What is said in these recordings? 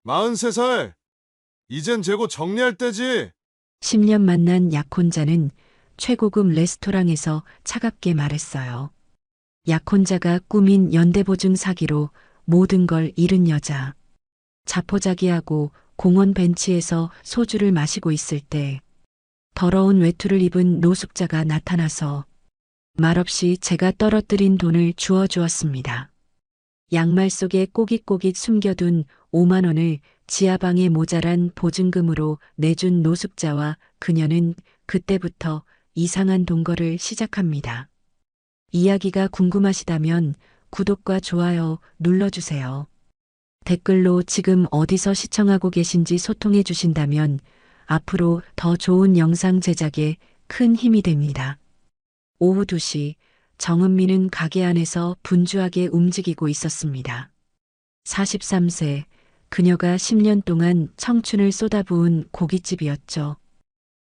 43살. 이젠 재고 정리할 때지. 10년 만난 약혼자는 최고급 레스토랑에서 차갑게 말했어요. 약혼자가 꾸민 연대보증 사기로 모든 걸 잃은 여자. 자포자기하고 공원 벤치에서 소주를 마시고 있을 때 더러운 외투를 입은 노숙자가 나타나서 말없이 제가 떨어뜨린 돈을 주었습니다. 양말 속에 꼬깃꼬깃 숨겨둔 5만 원을 지하방에 모자란 보증금으로 내준 노숙자와 그녀는 그때부터 이상한 동거를 시작합니다. 이야기가 궁금하시다면 구독과 좋아요 눌러주세요. 댓글로 지금 어디서 시청하고 계신지 소통해 주신다면 앞으로 더 좋은 영상 제작에 큰 힘이 됩니다. 오후 2시 정은미는 가게 안에서 분주하게 움직이고 있었습니다. 43세, 그녀가 10년 동안 청춘을 쏟아부은 고깃집이었죠.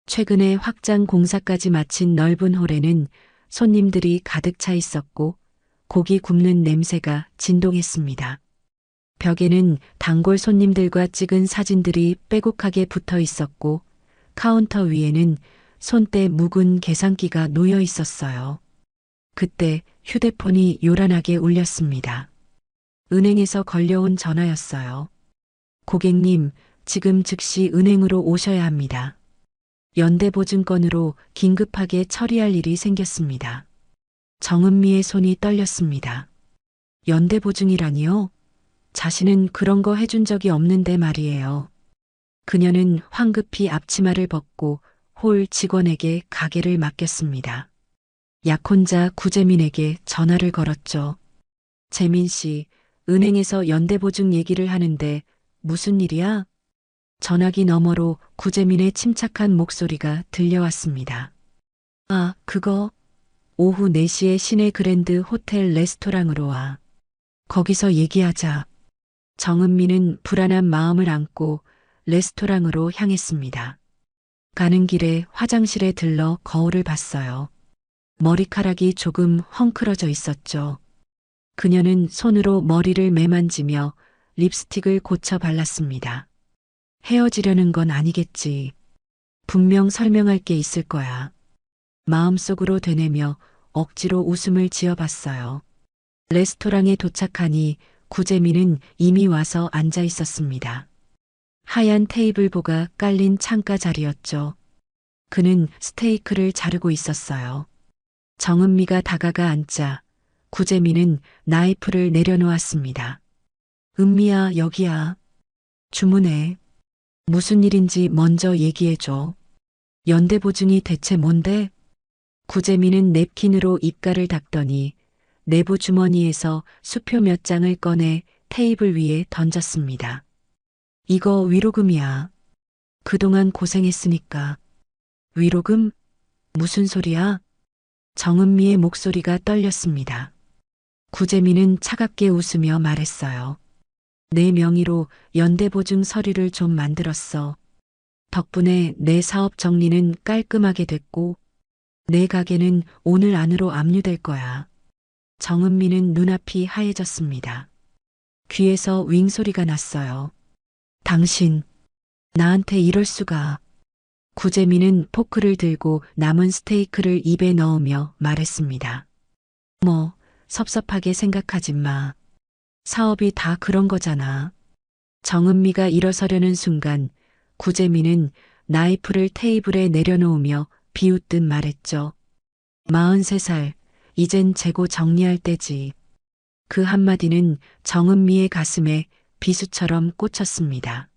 최근에 확장 공사까지 마친 넓은 홀에는 손님들이 가득 차 있었고 고기 굽는 냄새가 진동했습니다. 벽에는 단골 손님들과 찍은 사진들이 빼곡하게 붙어 있었고 카운터 위에는 손때 묵은 계산기가 놓여 있었어요. 그때 휴대폰이 요란하게 울렸습니다. 은행에서 걸려온 전화였어요. 고객님, 지금 즉시 은행으로 오셔야 합니다. 연대보증건으로 긴급하게 처리할 일이 생겼습니다. 정은미의 손이 떨렸습니다. 연대보증이라니요? 자신은 그런 거 해준 적이 없는데 말이에요. 그녀는 황급히 앞치마를 벗고 홀 직원에게 가게를 맡겼습니다. 약혼자 구재민에게 전화를 걸었죠. 재민 씨, 은행에서 연대보증 얘기를 하는데 무슨 일이야? 전화기 너머로 구재민의 침착한 목소리가 들려왔습니다. 아, 그거. 오후 4시에 시내 그랜드 호텔 레스토랑으로 와. 거기서 얘기하자. 정은미는 불안한 마음을 안고 레스토랑으로 향했습니다. 가는 길에 화장실에 들러 거울을 봤어요. 머리카락이 조금 헝클어져 있었죠. 그녀는 손으로 머리를 매만지며 립스틱을 고쳐 발랐습니다. 헤어지려는 건 아니겠지. 분명 설명할 게 있을 거야. 마음속으로 되뇌며 억지로 웃음을 지어봤어요. 레스토랑에 도착하니 구재민은 이미 와서 앉아 있었습니다. 하얀 테이블보가 깔린 창가 자리였죠. 그는 스테이크를 자르고 있었어요. 정은미가 다가가 앉자 구재민은 나이프를 내려놓았습니다. 은미야, 여기야. 주문해. 무슨 일인지 먼저 얘기해줘. 연대보증이 대체 뭔데? 구재민은 냅킨으로 입가를 닦더니 내부 주머니에서 수표 몇 장을 꺼내 테이블 위에 던졌습니다. 이거 위로금이야. 그동안 고생했으니까. 위로금? 무슨 소리야? 정은미의 목소리가 떨렸습니다. 구재민은 차갑게 웃으며 말했어요. 내 명의로 연대보증 서류를 좀 만들었어. 덕분에 내 사업 정리는 깔끔하게 됐고 내 가게는 오늘 안으로 압류될 거야. 정은미는 눈앞이 하얘졌습니다. 귀에서 윙 소리가 났어요. 당신, 나한테 이럴 수가. 구재민은 포크를 들고 남은 스테이크를 입에 넣으며 말했습니다. 뭐, 섭섭하게 생각하지 마. 사업이 다 그런 거잖아. 정은미가 일어서려는 순간 구재민은 나이프를 테이블에 내려놓으며 비웃듯 말했죠. 43살, 이젠 재고 정리할 때지. 그 한마디는 정은미의 가슴에 비수처럼 꽂혔습니다.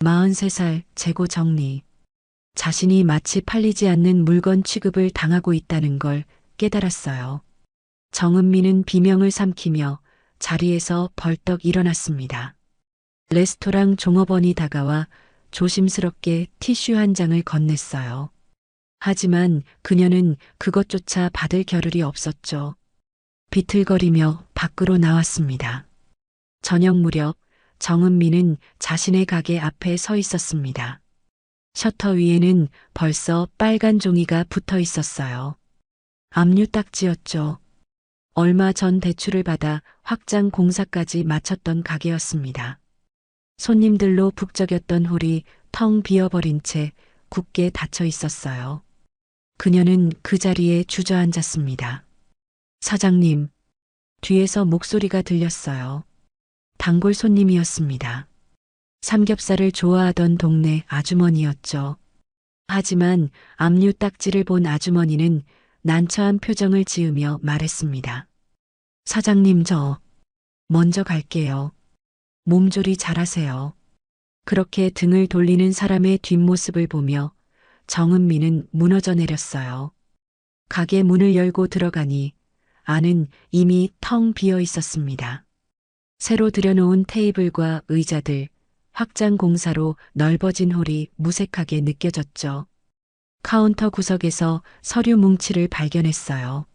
43살 재고 정리. 자신이 마치 팔리지 않는 물건 취급을 당하고 있다는 걸 깨달았어요. 정은미는 비명을 삼키며 자리에서 벌떡 일어났습니다. 레스토랑 종업원이 다가와 조심스럽게 티슈 한 장을 건넸어요. 하지만 그녀는 그것조차 받을 겨를이 없었죠. 비틀거리며 밖으로 나왔습니다. 저녁 무렵 정은미는 자신의 가게 앞에 서 있었습니다. 셔터 위에는 벌써 빨간 종이가 붙어 있었어요. 압류 딱지였죠. 얼마 전 대출을 받아 확장 공사까지 마쳤던 가게였습니다. 손님들로 북적였던 홀이 텅 비어버린 채 굳게 닫혀 있었어요. 그녀는 그 자리에 주저앉았습니다. 사장님, 뒤에서 목소리가 들렸어요. 단골 손님이었습니다. 삼겹살을 좋아하던 동네 아주머니였죠. 하지만 압류 딱지를 본 아주머니는 난처한 표정을 지으며 말했습니다. 사장님, 저 먼저 갈게요. 몸조리 잘하세요. 그렇게 등을 돌리는 사람의 뒷모습을 보며 정은미는 무너져 내렸어요. 가게 문을 열고 들어가니 안은 이미 텅 비어 있었습니다. 새로 들여놓은 테이블과 의자들, 확장 공사로 넓어진 홀이 무색하게 느껴졌죠. 카운터 구석에서 서류 뭉치를 발견했어요.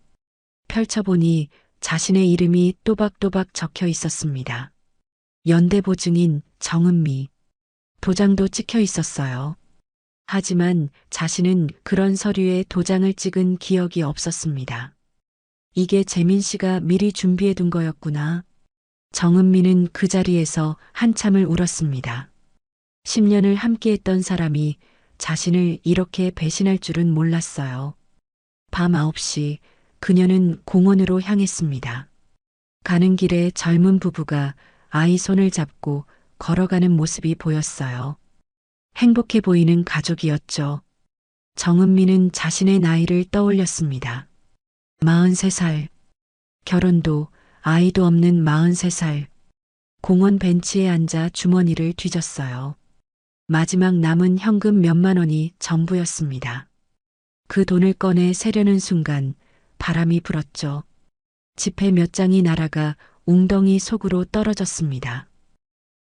펼쳐보니 자신의 이름이 또박또박 적혀 있었습니다. 연대보증인 정은미. 도장도 찍혀 있었어요. 하지만 자신은 그런 서류에 도장을 찍은 기억이 없었습니다. 이게 재민 씨가 미리 준비해 둔 거였구나. 정은미는 그 자리에서 한참을 울었습니다. 10년을 함께했던 사람이 자신을 이렇게 배신할 줄은 몰랐어요. 밤 9시 그녀는 공원으로 향했습니다. 가는 길에 젊은 부부가 아이 손을 잡고 걸어가는 모습이 보였어요. 행복해 보이는 가족이었죠. 정은미는 자신의 나이를 떠올렸습니다. 43살. 결혼도 아이도 없는 43살. 공원 벤치에 앉아 주머니를 뒤졌어요. 마지막 남은 현금 몇만 원이 전부였습니다. 그 돈을 꺼내 세려는 순간 바람이 불었죠. 지폐 몇 장이 날아가 웅덩이 속으로 떨어졌습니다.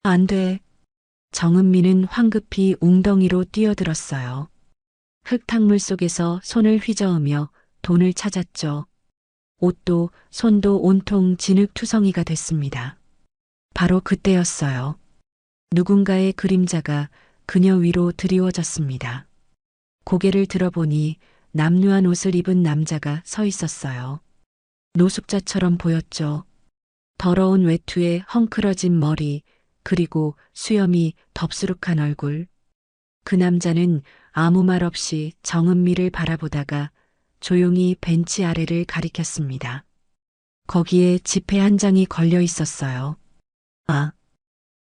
안 돼. 정은미는 황급히 웅덩이로 뛰어들었어요. 흙탕물 속에서 손을 휘저으며 돈을 찾았죠. 옷도 손도 온통 진흙투성이가 됐습니다. 바로 그때였어요. 누군가의 그림자가 그녀 위로 드리워졌습니다. 고개를 들어보니 남루한 옷을 입은 남자가 서 있었어요. 노숙자처럼 보였죠. 더러운 외투에 헝클어진 머리, 그리고 수염이 덥수룩한 얼굴. 그 남자는 아무 말 없이 정은미를 바라보다가 조용히 벤치 아래를 가리켰습니다. 거기에 지폐 한 장이 걸려 있었어요. 아,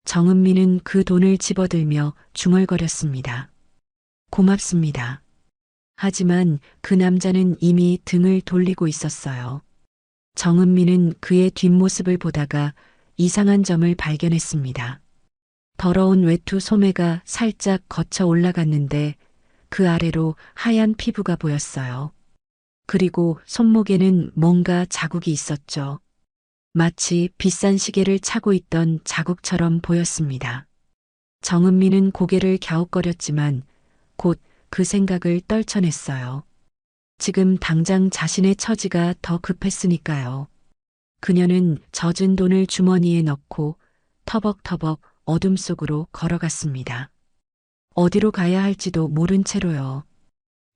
정은미는 그 돈을 집어들며 중얼거렸습니다. 고맙습니다. 하지만 그 남자는 이미 등을 돌리고 있었어요. 정은미는 그의 뒷모습을 보다가 이상한 점을 발견했습니다. 더러운 외투 소매가 살짝 거쳐 올라갔는데 그 아래로 하얀 피부가 보였어요. 그리고 손목에는 뭔가 자국이 있었죠. 마치 비싼 시계를 차고 있던 자국처럼 보였습니다. 정은미는 고개를 갸웃거렸지만 곧 그 생각을 떨쳐냈어요. 지금 당장 자신의 처지가 더 급했으니까요. 그녀는 젖은 돈을 주머니에 넣고 터벅터벅 어둠 속으로 걸어갔습니다. 어디로 가야 할지도 모른 채로요.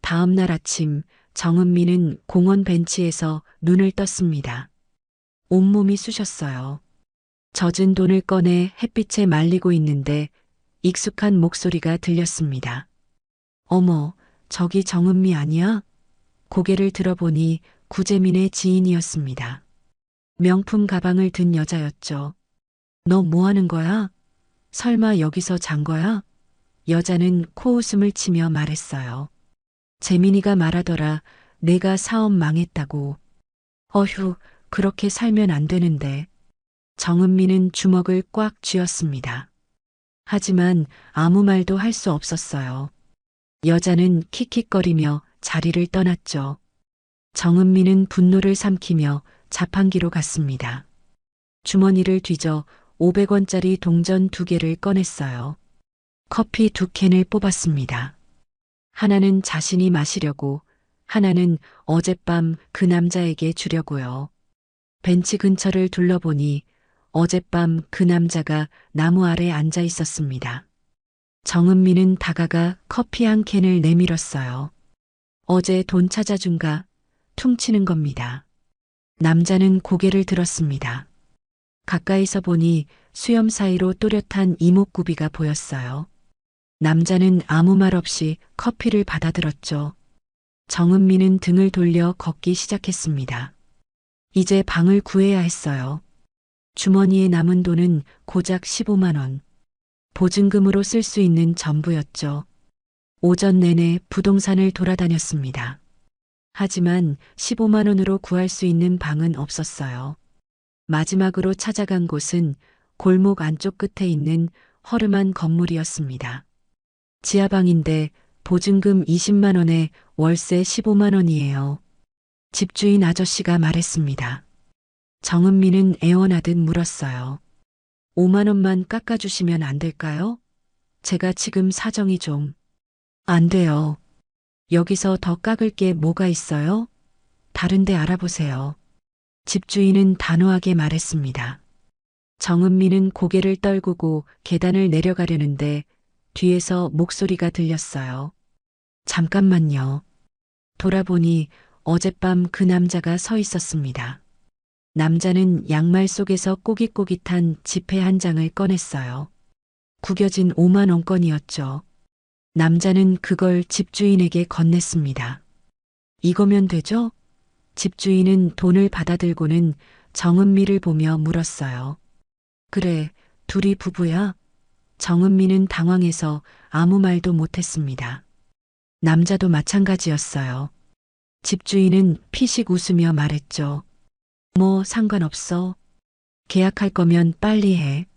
다음 날 아침 정은미는 공원 벤치에서 눈을 떴습니다. 온몸이 쑤셨어요. 젖은 돈을 꺼내 햇빛에 말리고 있는데 익숙한 목소리가 들렸습니다. 어머, 저기 정은미 아니야? 고개를 들어보니 구재민의 지인이었습니다. 명품 가방을 든 여자였죠. 너 뭐 하는 거야? 설마 여기서 잔 거야? 여자는 코웃음을 치며 말했어요. 재민이가 말하더라. 내가 사업 망했다고. 어휴, 그렇게 살면 안 되는데. 정은미는 주먹을 꽉 쥐었습니다. 하지만 아무 말도 할 수 없었어요. 여자는 킥킥거리며 자리를 떠났죠. 정은미는 분노를 삼키며 자판기로 갔습니다. 주머니를 뒤져 500원짜리 동전 2개를 꺼냈어요. 커피 2캔을 뽑았습니다. 하나는 자신이 마시려고, 하나는 어젯밤 그 남자에게 주려고요. 벤치 근처를 둘러보니 어젯밤 그 남자가 나무 아래 앉아 있었습니다. 정은미는 다가가 커피 한 캔을 내밀었어요. 어제 돈 찾아준가? 퉁치는 겁니다. 남자는 고개를 들었습니다. 가까이서 보니 수염 사이로 또렷한 이목구비가 보였어요. 남자는 아무 말 없이 커피를 받아들었죠. 정은미는 등을 돌려 걷기 시작했습니다. 이제 방을 구해야 했어요. 주머니에 남은 돈은 고작 15만 원. 보증금으로 쓸 수 있는 전부였죠. 오전 내내 부동산을 돌아다녔습니다. 하지만 15만 원으로 구할 수 있는 방은 없었어요. 마지막으로 찾아간 곳은 골목 안쪽 끝에 있는 허름한 건물이었습니다. 지하방인데 보증금 20만 원에 월세 15만 원이에요. 집주인 아저씨가 말했습니다. 정은미는 애원하듯 물었어요. 5만 원만 깎아주시면 안 될까요? 제가 지금 사정이 좀. 안 돼요. 여기서 더 깎을 게 뭐가 있어요? 다른 데 알아보세요. 집주인은 단호하게 말했습니다. 정은미는 고개를 떨구고 계단을 내려가려는데 뒤에서 목소리가 들렸어요. 잠깐만요. 돌아보니 어젯밤 그 남자가 서 있었습니다. 남자는 양말 속에서 꼬깃꼬깃한 지폐 한 장을 꺼냈어요. 구겨진 5만 원권이었죠. 남자는 그걸 집주인에게 건넸습니다. 이거면 되죠? 집주인은 돈을 받아들고는 정은미를 보며 물었어요. 그래, 둘이 부부야? 정은미는 당황해서 아무 말도 못했습니다. 남자도 마찬가지였어요. 집주인은 피식 웃으며 말했죠. 뭐 상관없어. 계약할 거면 빨리 해.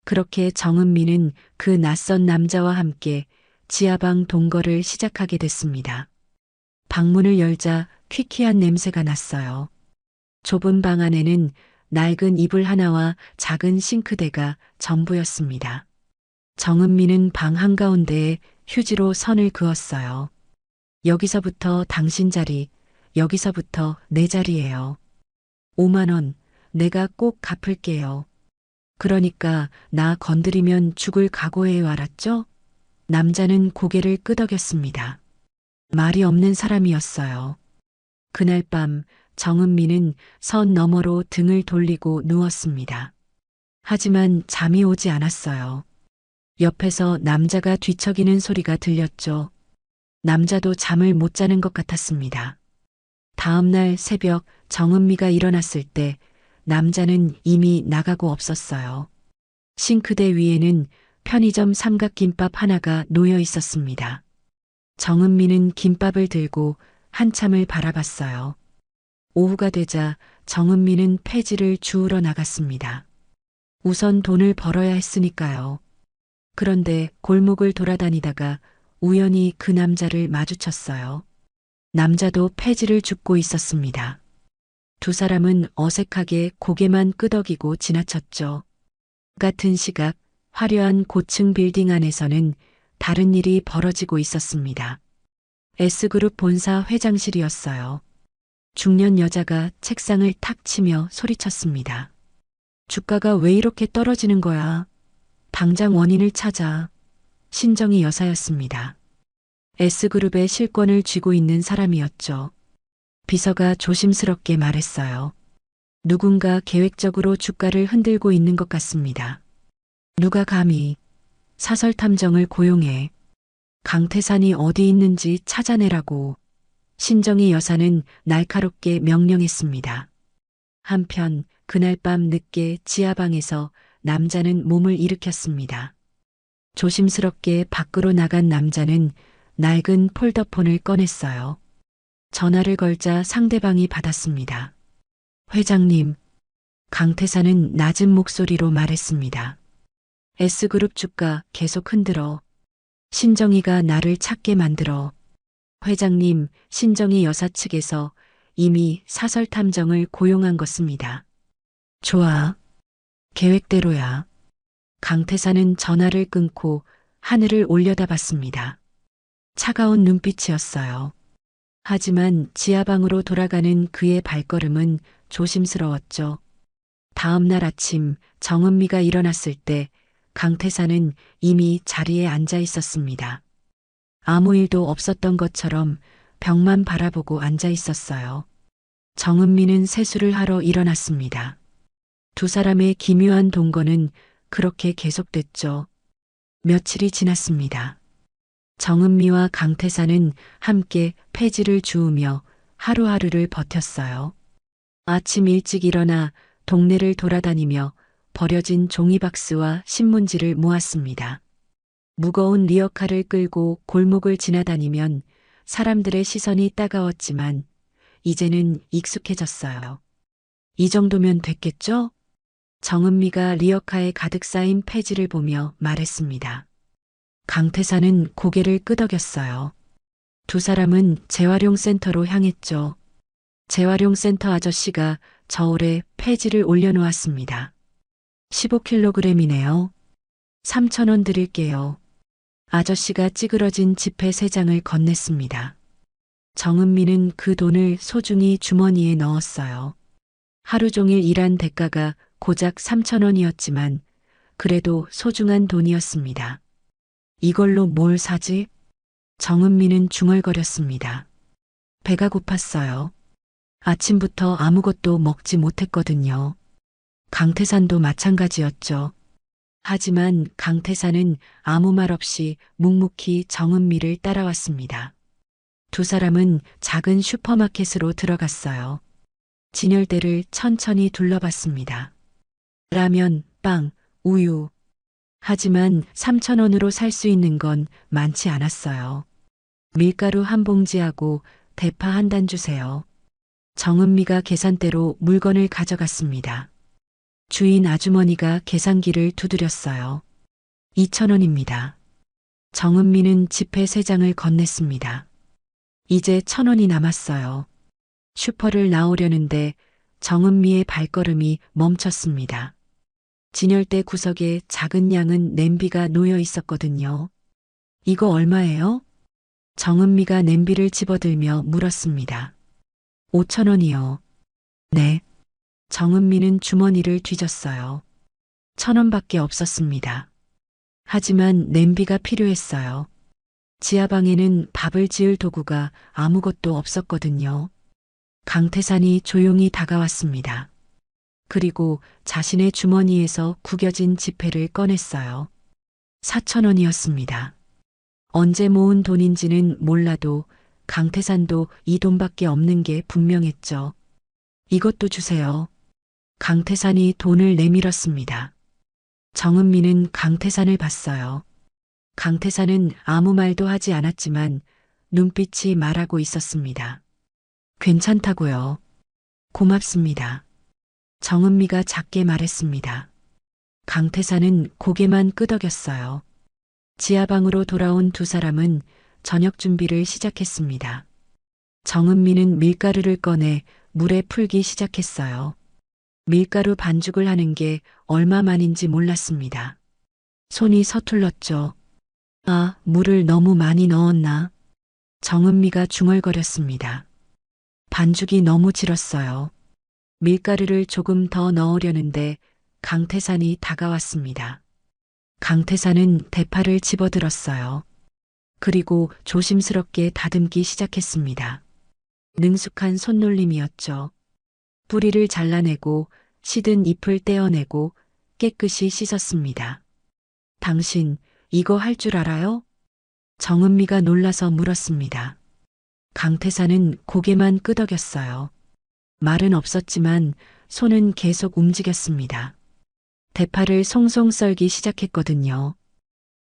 그렇게 정은미는 그 낯선 남자와 함께 지하방 동거를 시작하게 됐습니다. 방문을 열자 퀴퀴한 냄새가 났어요. 좁은 방 안에는 낡은 이불 하나와 작은 싱크대가 전부였습니다. 정은미는 방 한가운데에 휴지로 선을 그었어요. 여기서부터 당신 자리, 여기서부터 내 자리예요. 5만 원, 내가 꼭 갚을게요. 그러니까 나 건드리면 죽을 각오해요, 알았죠? 남자는 고개를 끄덕였습니다. 말이 없는 사람이었어요. 그날 밤 정은미는 선 너머로 등을 돌리고 누웠습니다. 하지만 잠이 오지 않았어요. 옆에서 남자가 뒤척이는 소리가 들렸죠. 남자도 잠을 못 자는 것 같았습니다. 다음 날 새벽 정은미가 일어났을 때 남자는 이미 나가고 없었어요. 싱크대 위에는 편의점 삼각김밥 하나가 놓여 있었습니다. 정은미는 김밥을 들고 한참을 바라봤어요. 오후가 되자 정은미는 폐지를 주우러 나갔습니다. 우선 돈을 벌어야 했으니까요. 그런데 골목을 돌아다니다가 우연히 그 남자를 마주쳤어요. 남자도 폐지를 줍고 있었습니다. 두 사람은 어색하게 고개만 끄덕이고 지나쳤죠. 같은 시각 화려한 고층 빌딩 안에서는 다른 일이 벌어지고 있었습니다. S그룹 본사 회장실이었어요. 중년 여자가 책상을 탁 치며 소리쳤습니다. 주가가 왜 이렇게 떨어지는 거야? 당장 원인을 찾아. 신정희 여사였습니다. S그룹의 실권을 쥐고 있는 사람이었죠. 비서가 조심스럽게 말했어요. 누군가 계획적으로 주가를 흔들고 있는 것 같습니다. 누가 감히 사설 탐정을 고용해 강태산이 어디 있는지 찾아내라고 신정희 여사는 날카롭게 명령했습니다. 한편 그날 밤 늦게 지하방에서 남자는 몸을 일으켰습니다. 조심스럽게 밖으로 나간 남자는 낡은 폴더폰을 꺼냈어요. 전화를 걸자 상대방이 받았습니다. 회장님, 강태사는 낮은 목소리로 말했습니다. S그룹 주가 계속 흔들어. 신정희가 나를 찾게 만들어. 회장님, 신정희 여사 측에서 이미 사설 탐정을 고용한 것입니다. 좋아. 계획대로야. 강태사는 전화를 끊고 하늘을 올려다봤습니다. 차가운 눈빛이었어요. 하지만 지하방으로 돌아가는 그의 발걸음은 조심스러웠죠. 다음 날 아침 정은미가 일어났을 때 강태사는 이미 자리에 앉아 있었습니다. 아무 일도 없었던 것처럼 벽만 바라보고 앉아 있었어요. 정은미는 세수를 하러 일어났습니다. 두 사람의 기묘한 동거는 그렇게 계속됐죠. 며칠이 지났습니다. 정은미와 강태사는 함께 폐지를 주우며 하루하루를 버텼어요. 아침 일찍 일어나 동네를 돌아다니며 버려진 종이박스와 신문지를 모았습니다. 무거운 리어카를 끌고 골목을 지나다니면 사람들의 시선이 따가웠지만 이제는 익숙해졌어요. 이 정도면 됐겠죠? 정은미가 리어카에 가득 쌓인 폐지를 보며 말했습니다. 강태사는 고개를 끄덕였어요. 두 사람은 재활용센터로 향했죠. 재활용센터 아저씨가 저울에 폐지를 올려놓았습니다. 15kg이네요. 3,000원 드릴게요. 아저씨가 찌그러진 지폐 3장을 건넸습니다. 정은미는 그 돈을 소중히 주머니에 넣었어요. 하루 종일 일한 대가가 고작 3,000원이었지만 그래도 소중한 돈이었습니다. 이걸로 뭘 사지? 정은미는 중얼거렸습니다. 배가 고팠어요. 아침부터 아무것도 먹지 못했거든요. 강태산도 마찬가지였죠. 하지만 강태산은 아무 말 없이 묵묵히 정은미를 따라왔습니다. 두 사람은 작은 슈퍼마켓으로 들어갔어요. 진열대를 천천히 둘러봤습니다. 라면, 빵, 우유. 하지만 3,000원으로 살 수 있는 건 많지 않았어요. 밀가루 한 봉지하고 대파 한 단 주세요. 정은미가 계산대로 물건을 가져갔습니다. 주인 아주머니가 계산기를 두드렸어요. 2,000원입니다. 정은미는 지폐 3장을 건넸습니다. 이제 1,000원이 남았어요. 슈퍼를 나오려는데 정은미의 발걸음이 멈췄습니다. 진열대 구석에 작은 양은 냄비가 놓여 있었거든요. 이거 얼마예요? 정은미가 냄비를 집어들며 물었습니다. 5,000원이요. 네. 정은미는 주머니를 뒤졌어요. 1,000원밖에 없었습니다. 하지만 냄비가 필요했어요. 지하방에는 밥을 지을 도구가 아무것도 없었거든요. 강태산이 조용히 다가왔습니다. 그리고 자신의 주머니에서 구겨진 지폐를 꺼냈어요. 4,000원이었습니다. 언제 모은 돈인지는 몰라도 강태산도 이 돈밖에 없는 게 분명했죠. 이것도 주세요. 강태산이 돈을 내밀었습니다. 정은미는 강태산을 봤어요. 강태산은 아무 말도 하지 않았지만 눈빛이 말하고 있었습니다. 괜찮다고요. 고맙습니다. 정은미가 작게 말했습니다. 강태산은 고개만 끄덕였어요. 지하방으로 돌아온 두 사람은 저녁 준비를 시작했습니다. 정은미는 밀가루를 꺼내 물에 풀기 시작했어요. 밀가루 반죽을 하는 게 얼마만인지 몰랐습니다. 손이 서툴렀죠. 아, 물을 너무 많이 넣었나? 정은미가 중얼거렸습니다. 반죽이 너무 질었어요. 밀가루를 조금 더 넣으려는데 강태산이 다가왔습니다. 강태산은 대파를 집어들었어요. 그리고 조심스럽게 다듬기 시작했습니다. 능숙한 손놀림이었죠. 뿌리를 잘라내고 시든 잎을 떼어내고 깨끗이 씻었습니다. 당신 이거 할 줄 알아요? 정은미가 놀라서 물었습니다. 강태산은 고개만 끄덕였어요. 말은 없었지만 손은 계속 움직였습니다. 대파를 송송 썰기 시작했거든요.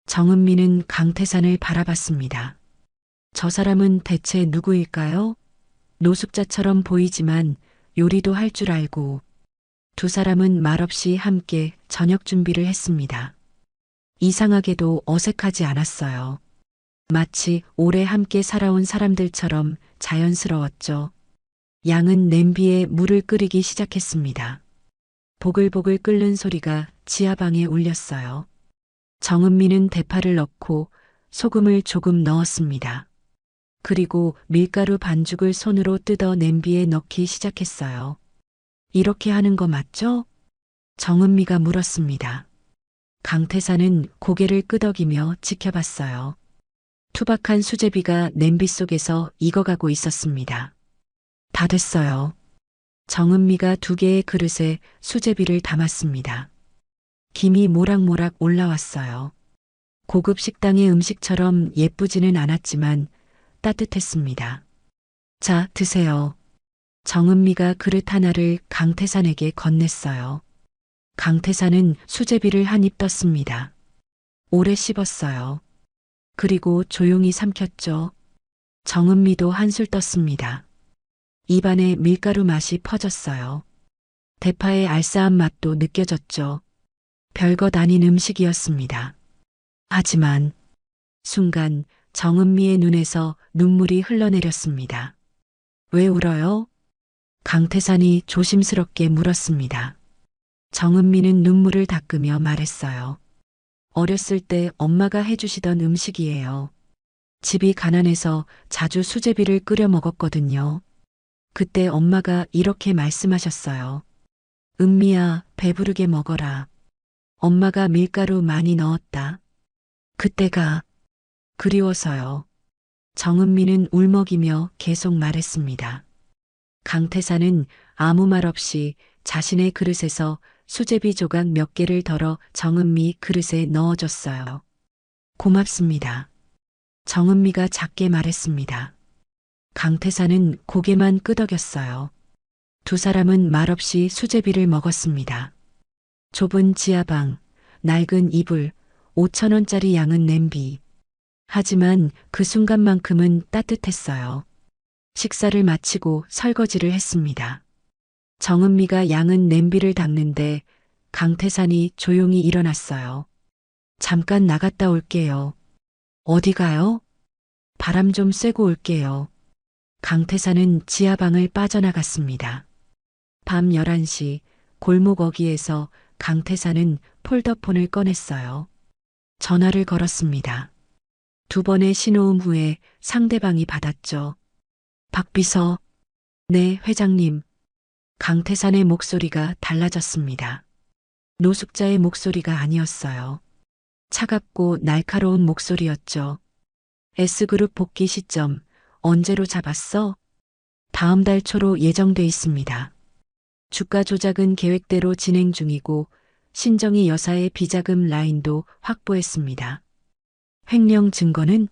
정은미는 강태산을 바라봤습니다. 저 사람은 대체 누구일까요? 노숙자처럼 보이지만 요리도 할 줄 알고. 두 사람은 말없이 함께 저녁 준비를 했습니다. 이상하게도 어색하지 않았어요. 마치 오래 함께 살아온 사람들처럼 자연스러웠죠. 양은 냄비에 물을 끓이기 시작했습니다. 보글보글 끓는 소리가 지하방에 울렸어요. 정은미는 대파를 넣고 소금을 조금 넣었습니다. 그리고 밀가루 반죽을 손으로 뜯어 냄비에 넣기 시작했어요. 이렇게 하는 거 맞죠? 정은미가 물었습니다. 강태산은 고개를 끄덕이며 지켜봤어요. 투박한 수제비가 냄비 속에서 익어가고 있었습니다. 다 됐어요. 정은미가 2개의 그릇에 수제비를 담았습니다. 김이 모락모락 올라왔어요. 고급 식당의 음식처럼 예쁘지는 않았지만 따뜻했습니다. 자, 드세요. 정은미가 그릇 하나를 강태산에게 건넸어요. 강태산은 수제비를 한 입 떴습니다. 오래 씹었어요. 그리고 조용히 삼켰죠. 정은미도 한술 떴습니다. 입안에 밀가루 맛이 퍼졌어요. 대파의 알싸한 맛도 느껴졌죠. 별것 아닌 음식이었습니다. 하지만 순간 정은미의 눈에서 눈물이 흘러내렸습니다. 왜 울어요? 강태산이 조심스럽게 물었습니다. 정은미는 눈물을 닦으며 말했어요. 어렸을 때 엄마가 해주시던 음식이에요. 집이 가난해서 자주 수제비를 끓여 먹었거든요. 그때 엄마가 이렇게 말씀하셨어요. 은미야, 배부르게 먹어라. 엄마가 밀가루 많이 넣었다. 그때가 그리워서요. 정은미는 울먹이며 계속 말했습니다. 강태산은 아무 말 없이 자신의 그릇에서 수제비 조각 몇 개를 덜어 정은미 그릇에 넣어줬어요. 고맙습니다. 정은미가 작게 말했습니다. 강태산은 고개만 끄덕였어요. 두 사람은 말없이 수제비를 먹었습니다. 좁은 지하방, 낡은 이불, 5,000원짜리 양은 냄비. 하지만 그 순간만큼은 따뜻했어요. 식사를 마치고 설거지를 했습니다. 정은미가 양은 냄비를 닦는데 강태산이 조용히 일어났어요. 잠깐 나갔다 올게요. 어디 가요? 바람 좀 쐬고 올게요. 강태산은 지하방을 빠져나갔습니다. 밤 11시 골목 어귀에서 강태산은 폴더폰을 꺼냈어요. 전화를 걸었습니다. 두 번의 신호음 후에 상대방이 받았죠. 박비서. 네, 회장님. 강태산의 목소리가 달라졌습니다. 노숙자의 목소리가 아니었어요. 차갑고 날카로운 목소리였죠. S그룹 복귀 시점 언제로 잡았어? 다음 달 초로 예정돼 있습니다. 주가 조작은 계획대로 진행 중이고 신정희 여사의 비자금 라인도 확보했습니다. 횡령 증거는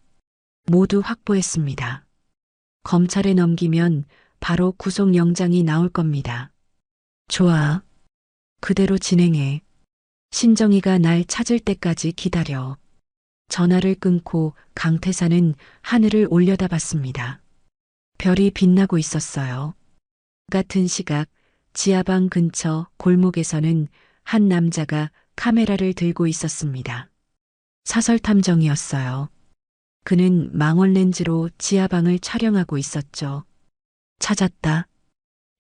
모두 확보했습니다. 검찰에 넘기면 바로 구속영장이 나올 겁니다. 좋아. 그대로 진행해. 신정희가 날 찾을 때까지 기다려. 전화를 끊고 강태산은 하늘을 올려다봤습니다. 별이 빛나고 있었어요. 같은 시각 지하방 근처 골목에서는 한 남자가 카메라를 들고 있었습니다. 사설탐정이었어요. 그는 망원 렌즈로 지하방을 촬영하고 있었죠. 찾았다.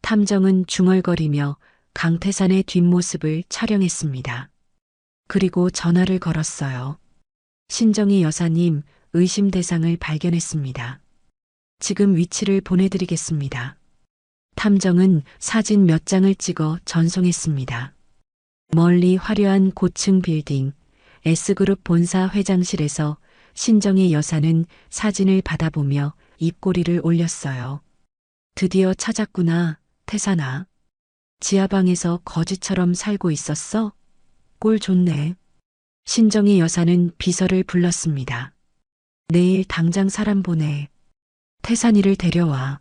탐정은 중얼거리며 강태산의 뒷모습을 촬영했습니다. 그리고 전화를 걸었어요. 신정희 여사님, 의심 대상을 발견했습니다. 지금 위치를 보내드리겠습니다. 탐정은 사진 몇 장을 찍어 전송했습니다. 멀리 화려한 고층 빌딩, S그룹 본사 회장실에서 신정희 여사는 사진을 받아보며 입꼬리를 올렸어요. 드디어 찾았구나, 태산아. 지하방에서 거지처럼 살고 있었어? 꼴 좋네. 신정희 여사는 비서를 불렀습니다. 내일 당장 사람 보내. 태산이를 데려와.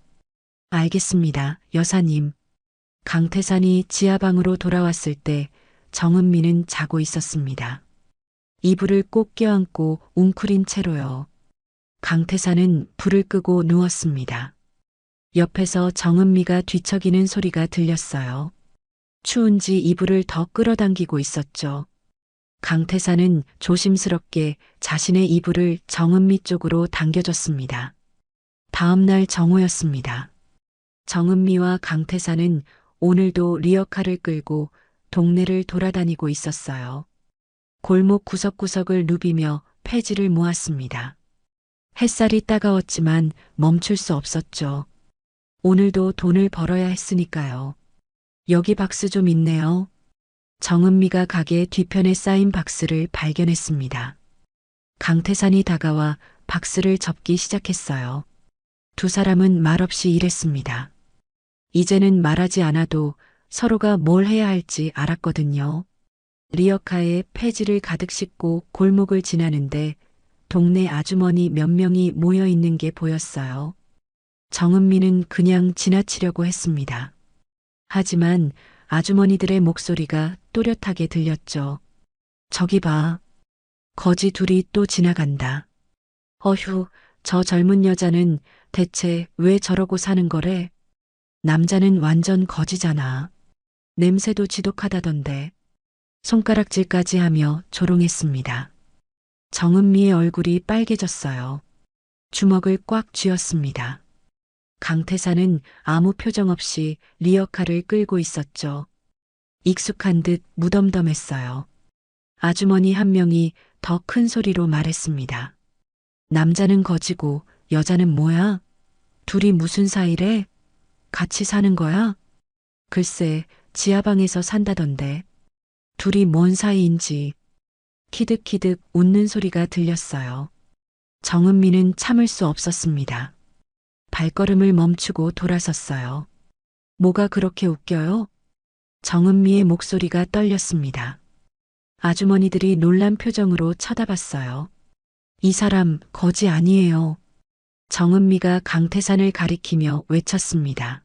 알겠습니다, 여사님. 강태산이 지하방으로 돌아왔을 때 정은미는 자고 있었습니다. 이불을 꼭 껴안고 웅크린 채로요. 강태산은 불을 끄고 누웠습니다. 옆에서 정은미가 뒤척이는 소리가 들렸어요. 추운지 이불을 더 끌어당기고 있었죠. 강태산은 조심스럽게 자신의 이불을 정은미 쪽으로 당겨줬습니다. 다음 날 정오였습니다. 정은미와 강태산은 오늘도 리어카를 끌고 동네를 돌아다니고 있었어요. 골목 구석구석을 누비며 폐지를 모았습니다. 햇살이 따가웠지만 멈출 수 없었죠. 오늘도 돈을 벌어야 했으니까요. 여기 박스 좀 있네요. 정은미가 가게 뒤편에 쌓인 박스를 발견했습니다. 강태산이 다가와 박스를 접기 시작했어요. 두 사람은 말없이 일했습니다. 이제는 말하지 않아도 서로가 뭘 해야 할지 알았거든요. 리어카에 폐지를 가득 싣고 골목을 지나는데 동네 아주머니 몇 명이 모여 있는 게 보였어요. 정은미는 그냥 지나치려고 했습니다. 하지만 아주머니들의 목소리가 또렷하게 들렸죠. 저기 봐. 거지 둘이 또 지나간다. 어휴, 저 젊은 여자는 대체 왜 저러고 사는 거래? 남자는 완전 거지잖아. 냄새도 지독하다던데. 손가락질까지 하며 조롱했습니다. 정은미의 얼굴이 빨개졌어요. 주먹을 꽉 쥐었습니다. 강태사는 아무 표정 없이 리어카를 끌고 있었죠. 익숙한 듯 무덤덤했어요. 아주머니 한 명이 더 큰 소리로 말했습니다. 남자는 거지고 여자는 뭐야? 둘이 무슨 사이래? 같이 사는 거야? 글쎄, 지하방에서 산다던데. 둘이 뭔 사이인지. 키득키득 웃는 소리가 들렸어요. 정은미는 참을 수 없었습니다. 발걸음을 멈추고 돌아섰어요. 뭐가 그렇게 웃겨요? 정은미의 목소리가 떨렸습니다. 아주머니들이 놀란 표정으로 쳐다봤어요. 이 사람 거지 아니에요. 정은미가 강태산을 가리키며 외쳤습니다.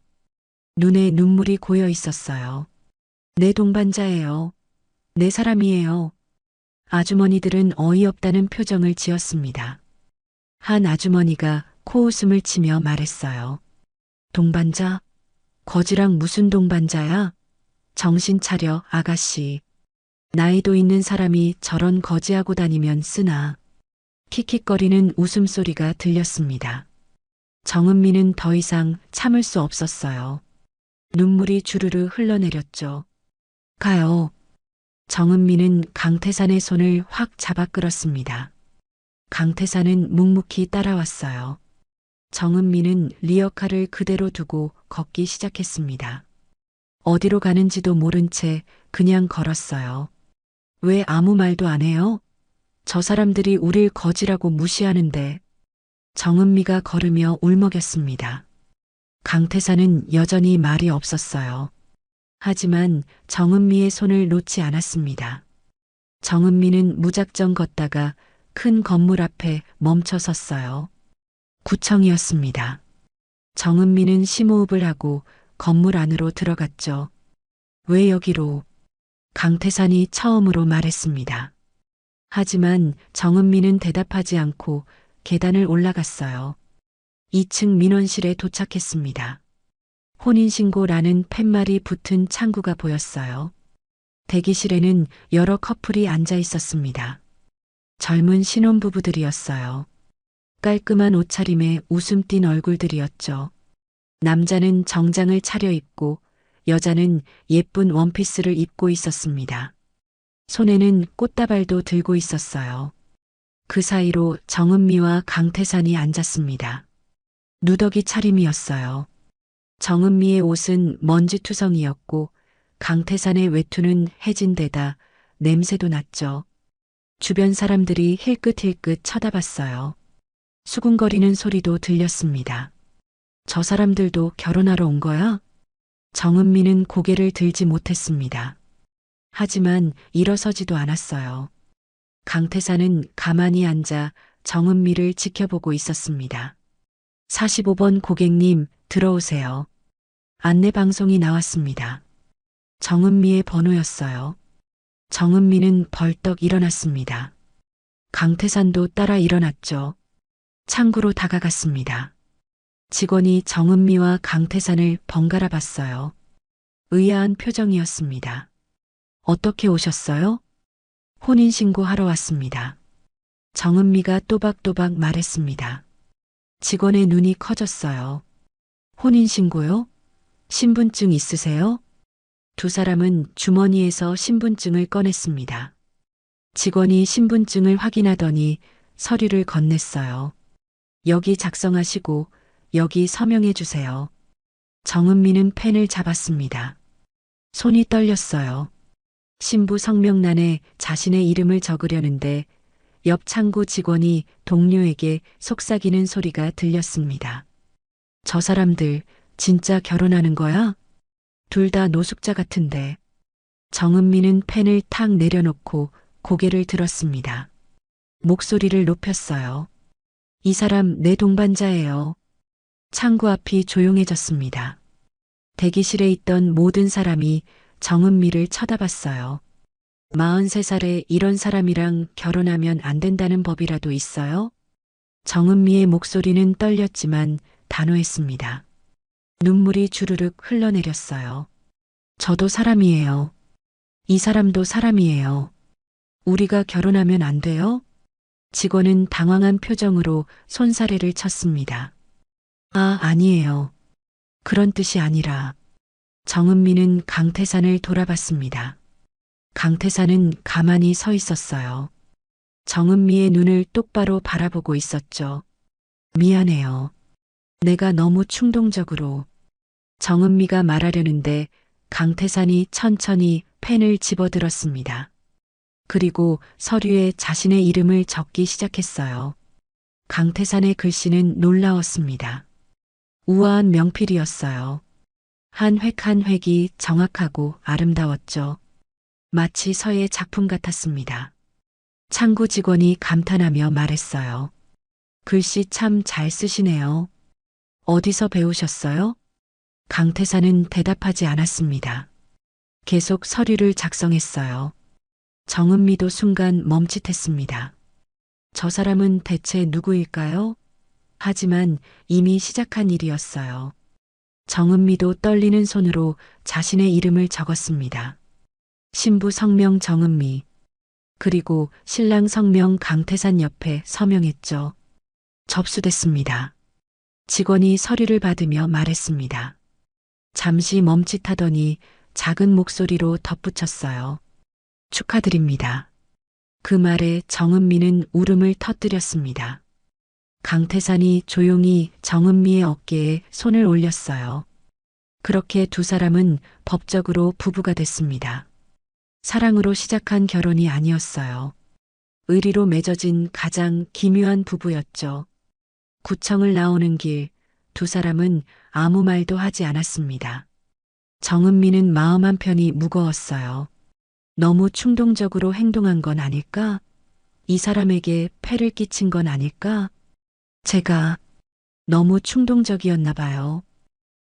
눈에 눈물이 고여 있었어요. 내 동반자예요. 내 사람이에요. 아주머니들은 어이없다는 표정을 지었습니다. 한 아주머니가 코웃음을 치며 말했어요. 동반자? 거지랑 무슨 동반자야? 정신 차려, 아가씨. 나이도 있는 사람이 저런 거지하고 다니면 쓰나. 킥킥거리는 웃음소리가 들렸습니다. 정은미는 더 이상 참을 수 없었어요. 눈물이 주르르 흘러내렸죠. 가요. 정은미는 강태산의 손을 확 잡아 끌었습니다. 강태산은 묵묵히 따라왔어요. 정은미는 리어카를 그대로 두고 걷기 시작했습니다. 어디로 가는지도 모른 채 그냥 걸었어요. 왜 아무 말도 안 해요? 저 사람들이 우릴 거지라고 무시하는데. 정은미가 걸으며 울먹였습니다. 강태산은 여전히 말이 없었어요. 하지만 정은미의 손을 놓지 않았습니다. 정은미는 무작정 걷다가 큰 건물 앞에 멈춰 섰어요. 구청이었습니다. 정은미는 심호흡을 하고 건물 안으로 들어갔죠. 왜 여기로? 강태산이 처음으로 말했습니다. 하지만 정은미는 대답하지 않고 계단을 올라갔어요. 2층 민원실에 도착했습니다. 혼인신고라는 팻말이 붙은 창구가 보였어요. 대기실에는 여러 커플이 앉아 있었습니다. 젊은 신혼부부들이었어요. 깔끔한 옷차림에 웃음 띤 얼굴들이었죠. 남자는 정장을 차려입고 여자는 예쁜 원피스를 입고 있었습니다. 손에는 꽃다발도 들고 있었어요. 그 사이로 정은미와 강태산이 앉았습니다. 누더기 차림이었어요. 정은미의 옷은 먼지투성이었고 강태산의 외투는 해진 데다 냄새도 났죠. 주변 사람들이 힐끗힐끗 쳐다봤어요. 수군거리는 소리도 들렸습니다. 저 사람들도 결혼하러 온 거야? 정은미는 고개를 들지 못했습니다. 하지만 일어서지도 않았어요. 강태산은 가만히 앉아 정은미를 지켜보고 있었습니다. 45번 고객님, 들어오세요. 안내방송이 나왔습니다. 정은미의 번호였어요. 정은미는 벌떡 일어났습니다. 강태산도 따라 일어났죠. 창구로 다가갔습니다. 직원이 정은미와 강태산을 번갈아 봤어요. 의아한 표정이었습니다. 어떻게 오셨어요? 혼인신고하러 왔습니다. 정은미가 또박또박 말했습니다. 직원의 눈이 커졌어요. 혼인신고요? 신분증 있으세요? 두 사람은 주머니에서 신분증을 꺼냈습니다. 직원이 신분증을 확인하더니 서류를 건넸어요. 여기 작성하시고 여기 서명해 주세요. 정은미는 펜을 잡았습니다. 손이 떨렸어요. 신부 성명란에 자신의 이름을 적으려는데 옆 창구 직원이 동료에게 속삭이는 소리가 들렸습니다. 저 사람들 진짜 결혼하는 거야? 둘 다 노숙자 같은데. 정은미는 펜을 탁 내려놓고 고개를 들었습니다. 목소리를 높였어요. 이 사람 내 동반자예요. 창구 앞이 조용해졌습니다. 대기실에 있던 모든 사람이 정은미를 쳐다봤어요. 43살에 이런 사람이랑 결혼하면 안 된다는 법이라도 있어요? 정은미의 목소리는 떨렸지만 단호했습니다. 눈물이 주르륵 흘러내렸어요. 저도 사람이에요. 이 사람도 사람이에요. 우리가 결혼하면 안 돼요? 직원은 당황한 표정으로 손사래를 쳤습니다. 아, 아니에요. 그런 뜻이 아니라. 정은미는 강태산을 돌아봤습니다. 강태산은 가만히 서 있었어요. 정은미의 눈을 똑바로 바라보고 있었죠. 미안해요. 내가 너무 충동적으로. 정은미가 말하려는데 강태산이 천천히 펜을 집어들었습니다. 그리고 서류에 자신의 이름을 적기 시작했어요. 강태산의 글씨는 놀라웠습니다. 우아한 명필이었어요. 한 획 한 획이 정확하고 아름다웠죠. 마치 서예 작품 같았습니다. 창구 직원이 감탄하며 말했어요. 글씨 참 잘 쓰시네요. 어디서 배우셨어요? 강태산은 대답하지 않았습니다. 계속 서류를 작성했어요. 정은미도 순간 멈칫했습니다. 저 사람은 대체 누구일까요? 하지만 이미 시작한 일이었어요. 정은미도 떨리는 손으로 자신의 이름을 적었습니다. 신부 성명 정은미, 그리고 신랑 성명 강태산 옆에 서명했죠. 접수됐습니다. 직원이 서류를 받으며 말했습니다. 잠시 멈칫하더니 작은 목소리로 덧붙였어요. 축하드립니다. 그 말에 정은미는 울음을 터뜨렸습니다. 강태산이 조용히 정은미의 어깨에 손을 올렸어요. 그렇게 두 사람은 법적으로 부부가 됐습니다. 사랑으로 시작한 결혼이 아니었어요. 의리로 맺어진 가장 기묘한 부부였죠. 구청을 나오는 길, 두 사람은 아무 말도 하지 않았습니다. 정은미는 마음 한편이 무거웠어요. 너무 충동적으로 행동한 건 아닐까? 이 사람에게 폐를 끼친 건 아닐까? 제가 너무 충동적이었나 봐요.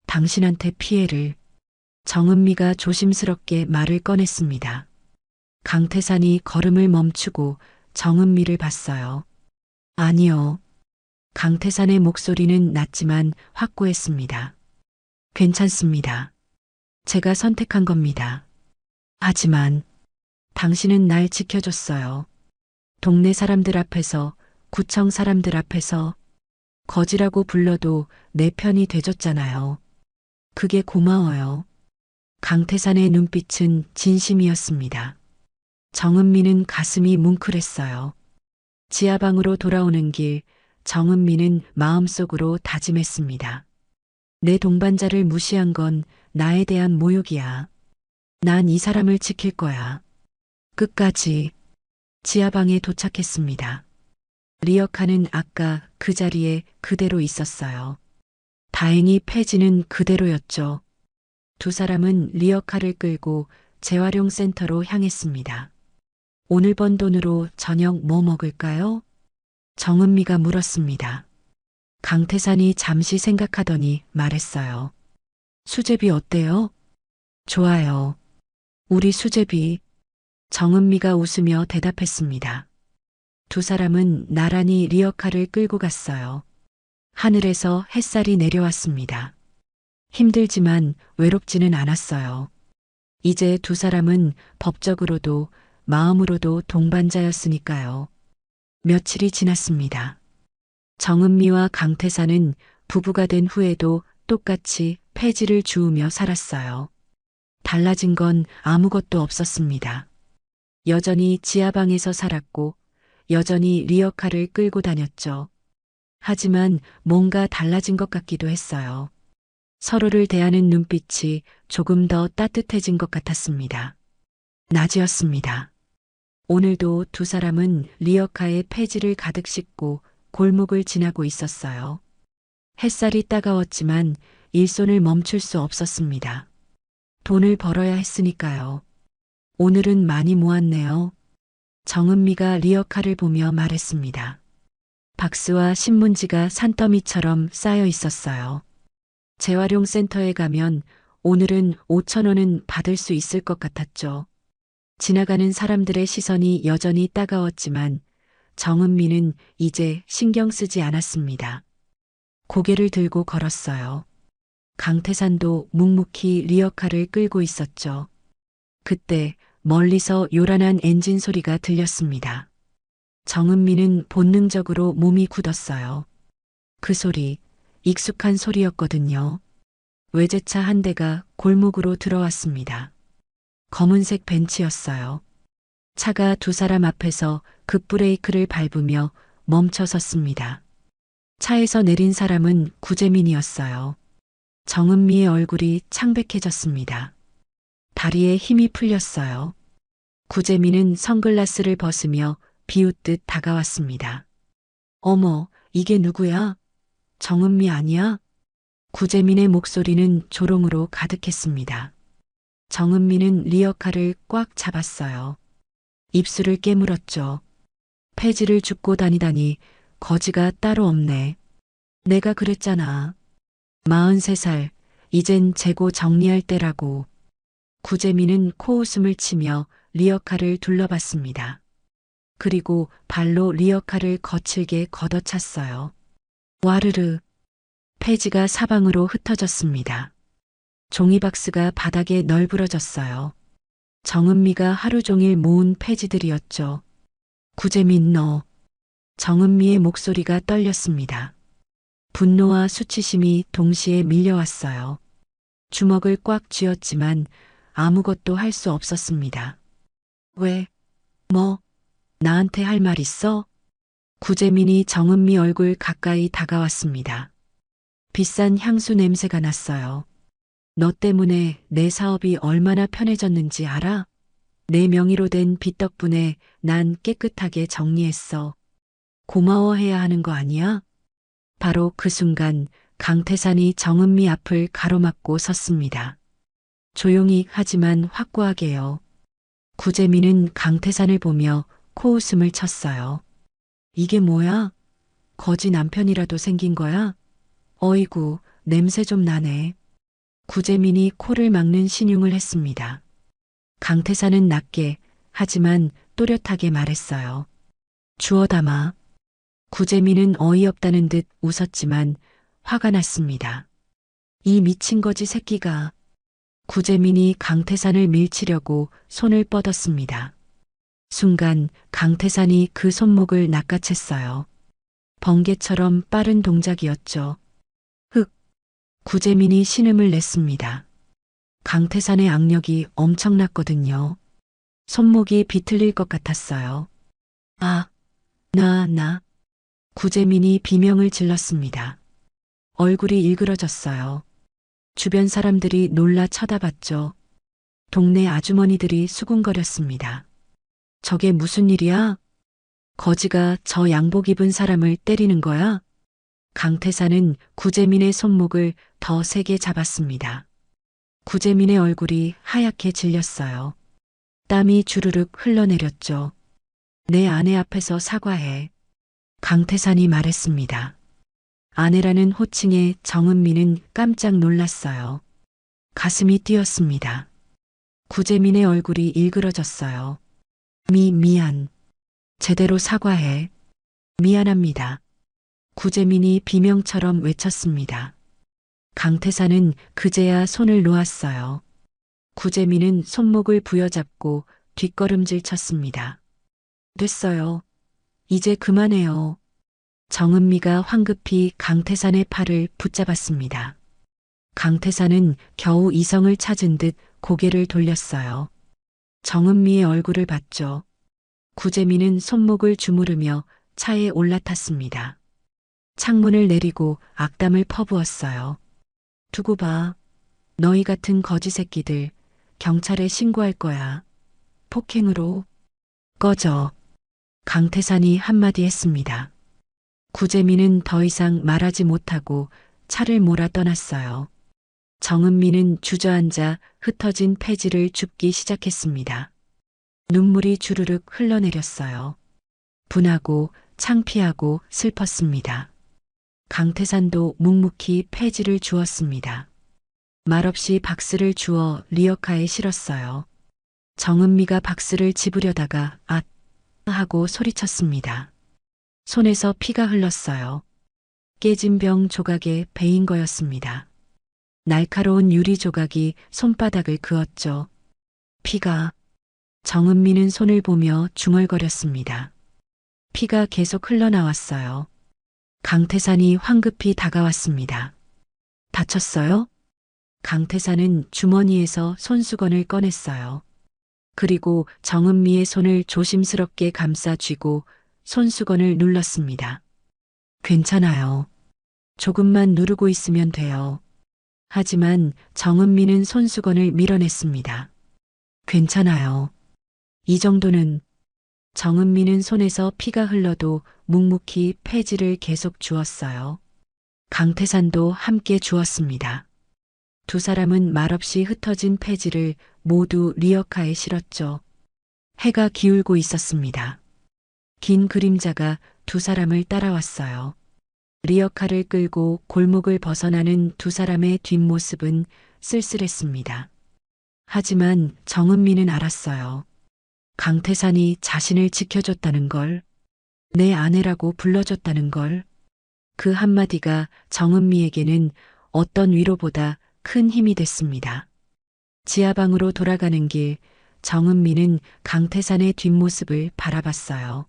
당신한테 피해를. 정은미가 조심스럽게 말을 꺼냈습니다. 강태산이 걸음을 멈추고 정은미를 봤어요. 아니요. 강태산의 목소리는 낮지만 확고했습니다. 괜찮습니다. 제가 선택한 겁니다. 하지만 당신은 날 지켜줬어요. 동네 사람들 앞에서, 구청 사람들 앞에서 거지라고 불러도 내 편이 돼줬잖아요. 그게 고마워요. 강태산의 눈빛은 진심이었습니다. 정은미는 가슴이 뭉클했어요. 지하방으로 돌아오는 길, 정은미는 마음속으로 다짐했습니다. 내 동반자를 무시한 건 나에 대한 모욕이야. 난 이 사람을 지킬 거야. 끝까지. 지하방에 도착했습니다. 리어카는 아까 그 자리에 그대로 있었어요. 다행히 폐지는 그대로였죠. 두 사람은 리어카를 끌고 재활용센터로 향했습니다. 오늘 번 돈으로 저녁 뭐 먹을까요? 정은미가 물었습니다. 강태산이 잠시 생각하더니 말했어요. 수제비 어때요? 좋아요. 우리 수제비. 정은미가 웃으며 대답했습니다. 두 사람은 나란히 리어카를 끌고 갔어요. 하늘에서 햇살이 내려왔습니다. 힘들지만 외롭지는 않았어요. 이제 두 사람은 법적으로도 마음으로도 동반자였으니까요. 며칠이 지났습니다. 정은미와 강태산은 부부가 된 후에도 똑같이 폐지를 주우며 살았어요. 달라진 건 아무것도 없었습니다. 여전히 지하방에서 살았고 여전히 리어카를 끌고 다녔죠. 하지만 뭔가 달라진 것 같기도 했어요. 서로를 대하는 눈빛이 조금 더 따뜻해진 것 같았습니다. 낮이었습니다. 오늘도 두 사람은 리어카에 폐지를 가득 싣고 골목을 지나고 있었어요. 햇살이 따가웠지만 일손을 멈출 수 없었습니다. 돈을 벌어야 했으니까요. 오늘은 많이 모았네요. 정은미가 리어카를 보며 말했습니다. 박스와 신문지가 산더미처럼 쌓여 있었어요. 재활용센터에 가면 오늘은 5천 원은 받을 수 있을 것 같았죠. 지나가는 사람들의 시선이 여전히 따가웠지만 정은미는 이제 신경 쓰지 않았습니다. 고개를 들고 걸었어요. 강태산도 묵묵히 리어카를 끌고 있었죠. 그때 멀리서 요란한 엔진 소리가 들렸습니다. 정은미는 본능적으로 몸이 굳었어요. 그 소리, 익숙한 소리였거든요. 외제차 한 대가 골목으로 들어왔습니다. 검은색 벤츠였어요. 차가 두 사람 앞에서 급브레이크를 밟으며 멈춰 섰습니다. 차에서 내린 사람은 구재민이었어요. 정은미의 얼굴이 창백해졌습니다. 다리에 힘이 풀렸어요. 구재민은 선글라스를 벗으며 비웃듯 다가왔습니다. 어머, 이게 누구야? 정은미 아니야? 구재민의 목소리는 조롱으로 가득했습니다. 정은미는 리어카를 꽉 잡았어요. 입술을 깨물었죠. 폐지를 줍고 다니다니 거지가 따로 없네. 내가 그랬잖아. 43살, 이젠 재고 정리할 때라고. 구재민은 코웃음을 치며 리어카를 둘러봤습니다. 그리고 발로 리어카를 거칠게 걷어찼어요. 와르르. 폐지가 사방으로 흩어졌습니다. 종이박스가 바닥에 널브러졌어요. 정은미가 하루 종일 모은 폐지들이었죠. 구재민 너. 정은미의 목소리가 떨렸습니다. 분노와 수치심이 동시에 밀려왔어요. 주먹을 꽉 쥐었지만 아무것도 할 수 없었습니다. 왜? 뭐? 나한테 할 말 있어? 구재민이 정은미 얼굴 가까이 다가왔습니다. 비싼 향수 냄새가 났어요. 너 때문에 내 사업이 얼마나 편해졌는지 알아? 내 명의로 된 빚 덕분에 난 깨끗하게 정리했어. 고마워해야 하는 거 아니야? 바로 그 순간 강태산이 정은미 앞을 가로막고 섰습니다. 조용히 하지만 확고하게요. 구재민은 강태산을 보며 코웃음을 쳤어요. 이게 뭐야? 거지 남편이라도 생긴 거야? 어이구, 냄새 좀 나네. 구재민이 코를 막는 신용을 했습니다. 강태산은 낮게, 하지만 또렷하게 말했어요. 주워 담아. 구재민은 어이없다는 듯 웃었지만 화가 났습니다. 이 미친 거지 새끼가. 구재민이 강태산을 밀치려고 손을 뻗었습니다. 순간 강태산이 그 손목을 낚아챘어요. 번개처럼 빠른 동작이었죠. 흑. 구재민이 신음을 냈습니다. 강태산의 악력이 엄청났거든요. 손목이 비틀릴 것 같았어요. 아, 나. 구재민이 비명을 질렀습니다. 얼굴이 일그러졌어요. 주변 사람들이 놀라 쳐다봤죠. 동네 아주머니들이 수군거렸습니다. 저게 무슨 일이야? 거지가 저 양복 입은 사람을 때리는 거야? 강태산은 구재민의 손목을 더 세게 잡았습니다. 구재민의 얼굴이 하얗게 질렸어요. 땀이 주르륵 흘러내렸죠. 내 아내 앞에서 사과해. 강태산이 말했습니다. 아내라는 호칭에 정은미는 깜짝 놀랐어요. 가슴이 뛰었습니다. 구재민의 얼굴이 일그러졌어요. 미안. 제대로 사과해. 미안합니다. 구재민이 비명처럼 외쳤습니다. 강태산은 그제야 손을 놓았어요. 구재민은 손목을 부여잡고 뒷걸음질 쳤습니다. 됐어요. 이제 그만해요. 정은미가 황급히 강태산의 팔을 붙잡았습니다. 강태산은 겨우 이성을 찾은 듯 고개를 돌렸어요. 정은미의 얼굴을 봤죠. 구재민은 손목을 주무르며 차에 올라탔습니다. 창문을 내리고 악담을 퍼부었어요. 두고 봐. 너희 같은 거지 새끼들 경찰에 신고할 거야. 폭행으로. 꺼져. 강태산이 한마디 했습니다. 구재민은 더 이상 말하지 못하고 차를 몰아 떠났어요. 정은미는 주저앉아 흩어진 폐지를 줍기 시작했습니다. 눈물이 주르륵 흘러내렸어요. 분하고 창피하고 슬펐습니다. 강태산도 묵묵히 폐지를 주었습니다. 말없이 박스를 주어 리어카에 실었어요. 정은미가 박스를 집으려다가 앗 하고 소리쳤습니다. 손에서 피가 흘렀어요. 깨진 병 조각에 베인 거였습니다. 날카로운 유리 조각이 손바닥을 그었죠. 피가. 정은미는 손을 보며 중얼거렸습니다. 피가 계속 흘러나왔어요. 강태산이 황급히 다가왔습니다. 다쳤어요? 강태산은 주머니에서 손수건을 꺼냈어요. 그리고 정은미의 손을 조심스럽게 감싸 쥐고 손수건을 눌렀습니다. 괜찮아요. 조금만 누르고 있으면 돼요. 하지만 정은미는 손수건을 밀어냈습니다. 괜찮아요. 이 정도는. 정은미는 손에서 피가 흘러도 묵묵히 폐지를 계속 주었어요. 강태산도 함께 주었습니다. 두 사람은 말없이 흩어진 폐지를 모두 리어카에 실었죠. 해가 기울고 있었습니다. 긴 그림자가 두 사람을 따라왔어요. 리어카를 끌고 골목을 벗어나는 두 사람의 뒷모습은 쓸쓸했습니다. 하지만 정은미는 알았어요. 강태산이 자신을 지켜줬다는 걸, 내 아내라고 불러줬다는 걸, 그 한마디가 정은미에게는 어떤 위로보다 큰 힘이 됐습니다. 지하방으로 돌아가는 길, 정은미는 강태산의 뒷모습을 바라봤어요.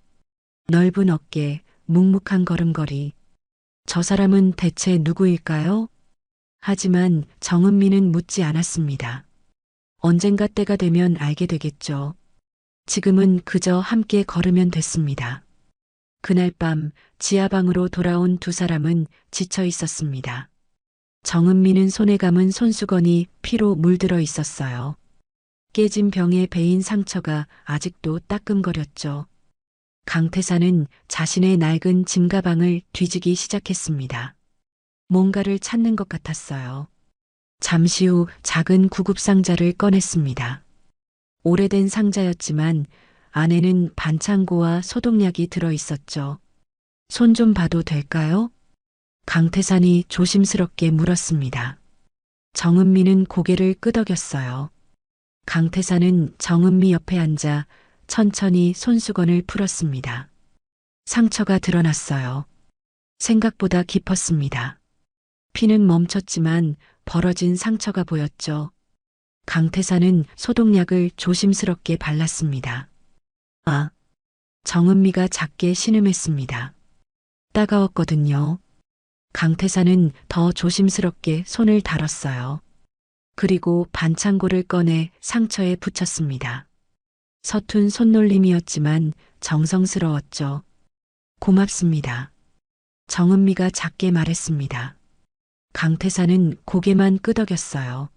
넓은 어깨, 묵묵한 걸음걸이. 저 사람은 대체 누구일까요? 하지만 정은미는 묻지 않았습니다. 언젠가 때가 되면 알게 되겠죠. 지금은 그저 함께 걸으면 됐습니다. 그날 밤 지하방으로 돌아온 두 사람은 지쳐 있었습니다. 정은미는 손에 감은 손수건이 피로 물들어 있었어요. 깨진 병에 베인 상처가 아직도 따끔거렸죠. 강태산은 자신의 낡은 짐가방을 뒤지기 시작했습니다. 뭔가를 찾는 것 같았어요. 잠시 후 작은 구급상자를 꺼냈습니다. 오래된 상자였지만 안에는 반창고와 소독약이 들어 있었죠. 손 좀 봐도 될까요? 강태산이 조심스럽게 물었습니다. 정은미는 고개를 끄덕였어요. 강태산은 정은미 옆에 앉아 천천히 손수건을 풀었습니다. 상처가 드러났어요. 생각보다 깊었습니다. 피는 멈췄지만 벌어진 상처가 보였죠. 강태산은 소독약을 조심스럽게 발랐습니다. 아, 정은미가 작게 신음했습니다. 따가웠거든요. 강태산은 더 조심스럽게 손을 다뤘어요. 그리고 반창고를 꺼내 상처에 붙였습니다. 서툰 손놀림이었지만 정성스러웠죠. 고맙습니다. 정은미가 작게 말했습니다. 강태산은 고개만 끄덕였어요.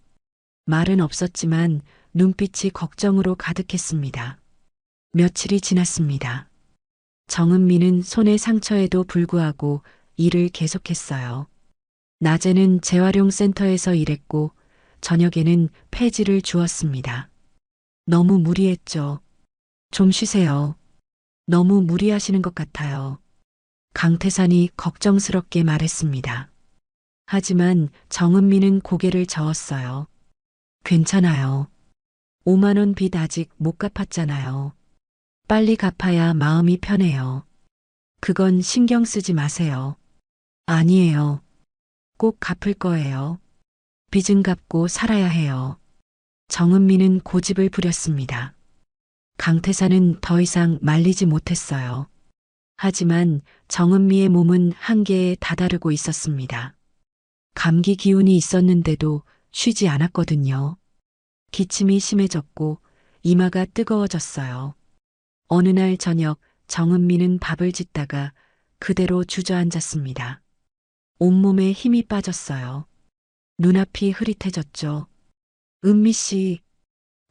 말은 없었지만 눈빛이 걱정으로 가득했습니다. 며칠이 지났습니다. 정은미는 손의 상처에도 불구하고 일을 계속했어요. 낮에는 재활용센터에서 일했고 저녁에는 폐지를 주었습니다. 너무 무리했죠. 좀 쉬세요. 너무 무리하시는 것 같아요. 강태산이 걱정스럽게 말했습니다. 하지만 정은미는 고개를 저었어요. 괜찮아요. 5만 원 빚 아직 못 갚았잖아요. 빨리 갚아야 마음이 편해요. 그건 신경 쓰지 마세요. 아니에요. 꼭 갚을 거예요. 빚은 갚고 살아야 해요. 정은미는 고집을 부렸습니다. 강태산은 더 이상 말리지 못했어요. 하지만 정은미의 몸은 한계에 다다르고 있었습니다. 감기 기운이 있었는데도 쉬지 않았거든요. 기침이 심해졌고 이마가 뜨거워졌어요. 어느 날 저녁 정은미는 밥을 짓다가 그대로 주저앉았습니다. 온몸에 힘이 빠졌어요. 눈앞이 흐릿해졌죠. 은미 씨.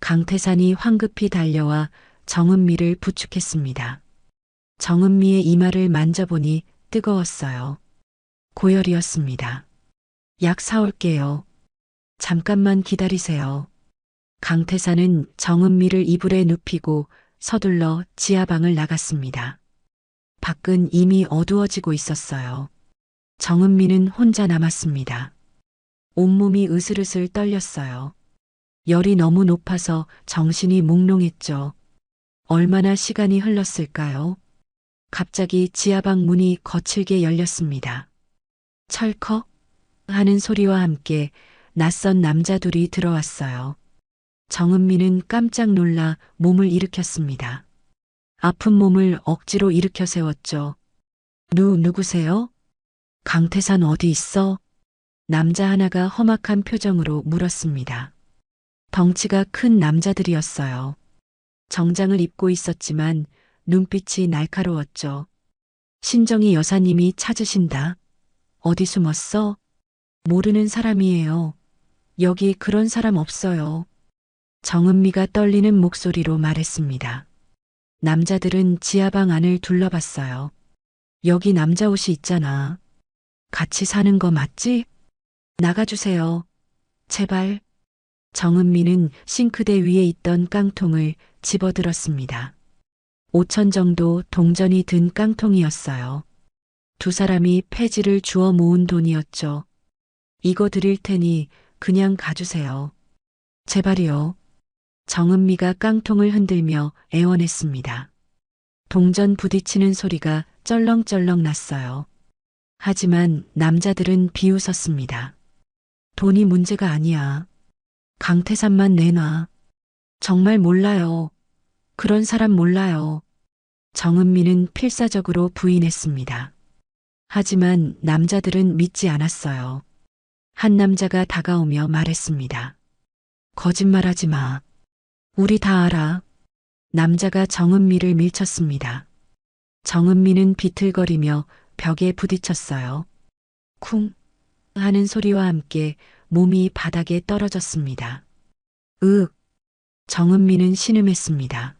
강태산이 황급히 달려와 정은미를 부축했습니다. 정은미의 이마를 만져보니 뜨거웠어요. 고열이었습니다. 약 사올게요. 잠깐만 기다리세요. 강태산은 정은미를 이불에 눕히고 서둘러 지하방을 나갔습니다. 밖은 이미 어두워지고 있었어요. 정은미는 혼자 남았습니다. 온몸이 으슬으슬 떨렸어요. 열이 너무 높아서 정신이 몽롱했죠. 얼마나 시간이 흘렀을까요? 갑자기 지하방 문이 거칠게 열렸습니다. 철컥 하는 소리와 함께 낯선 남자 둘이 들어왔어요. 정은미는 깜짝 놀라 몸을 일으켰습니다. 아픈 몸을 억지로 일으켜 세웠죠. 누구세요? 강태산 어디 있어? 남자 하나가 험악한 표정으로 물었습니다. 덩치가 큰 남자들이었어요. 정장을 입고 있었지만 눈빛이 날카로웠죠. 신정희 여사님이 찾으신다. 어디 숨었어? 모르는 사람이에요. 여기 그런 사람 없어요. 정은미가 떨리는 목소리로 말했습니다. 남자들은 지하방 안을 둘러봤어요. 여기 남자 옷이 있잖아. 같이 사는 거 맞지? 나가주세요. 제발. 정은미는 싱크대 위에 있던 깡통을 집어들었습니다. 5천 정도 동전이 든 깡통이었어요. 두 사람이 폐지를 주워 모은 돈이었죠. 이거 드릴 테니 그냥 가주세요. 제발이요. 정은미가 깡통을 흔들며 애원했습니다. 동전 부딪히는 소리가 쩔렁쩔렁 났어요. 하지만 남자들은 비웃었습니다. 돈이 문제가 아니야. 강태산만 내놔. 정말 몰라요. 그런 사람 몰라요. 정은미는 필사적으로 부인했습니다. 하지만 남자들은 믿지 않았어요. 한 남자가 다가오며 말했습니다. 거짓말하지 마. 우리 다 알아. 남자가 정은미를 밀쳤습니다. 정은미는 비틀거리며 벽에 부딪혔어요. 쿵 하는 소리와 함께 몸이 바닥에 떨어졌습니다. 정은미는 신음했습니다.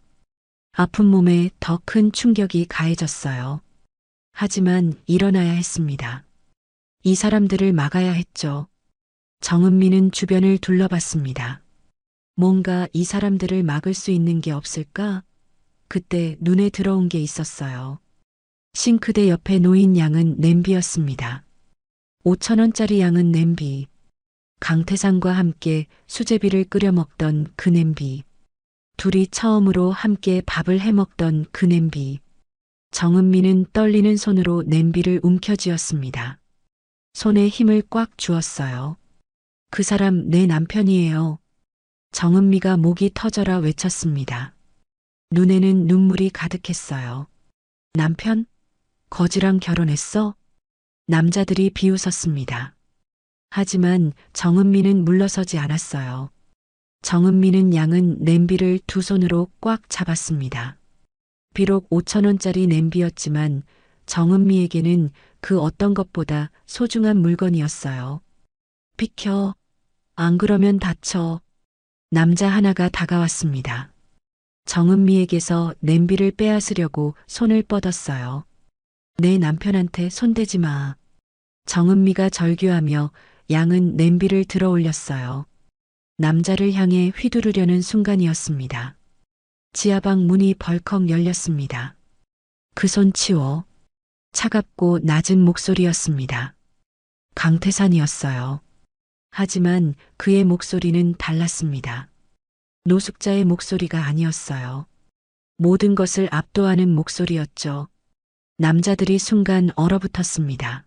아픈 몸에 더 큰 충격이 가해졌어요. 하지만 일어나야 했습니다. 이 사람들을 막아야 했죠. 정은미는 주변을 둘러봤습니다. 뭔가 이 사람들을 막을 수 있는 게 없을까? 그때 눈에 들어온 게 있었어요. 싱크대 옆에 놓인 양은 냄비였습니다. 5,000원짜리 양은 냄비. 강태산과 함께 수제비를 끓여 먹던 그 냄비. 둘이 처음으로 함께 밥을 해 먹던 그 냄비. 정은미는 떨리는 손으로 냄비를 움켜쥐었습니다. 손에 힘을 꽉 주었어요. 그 사람 내 남편이에요. 정은미가 목이 터져라 외쳤습니다. 눈에는 눈물이 가득했어요. 남편? 거지랑 결혼했어? 남자들이 비웃었습니다. 하지만 정은미는 물러서지 않았어요. 정은미는 양은 냄비를 두 손으로 꽉 잡았습니다. 비록 5,000원짜리 냄비였지만 정은미에게는 그 어떤 것보다 소중한 물건이었어요. 비켜. 안 그러면 다쳐. 남자 하나가 다가왔습니다. 정은미에게서 냄비를 빼앗으려고 손을 뻗었어요. 내 남편한테 손대지 마. 정은미가 절규하며 양은 냄비를 들어 올렸어요. 남자를 향해 휘두르려는 순간이었습니다. 지하방 문이 벌컥 열렸습니다. 그 손 치워. 차갑고 낮은 목소리였습니다. 강태산이었어요. 하지만 그의 목소리는 달랐습니다. 노숙자의 목소리가 아니었어요. 모든 것을 압도하는 목소리였죠. 남자들이 순간 얼어붙었습니다.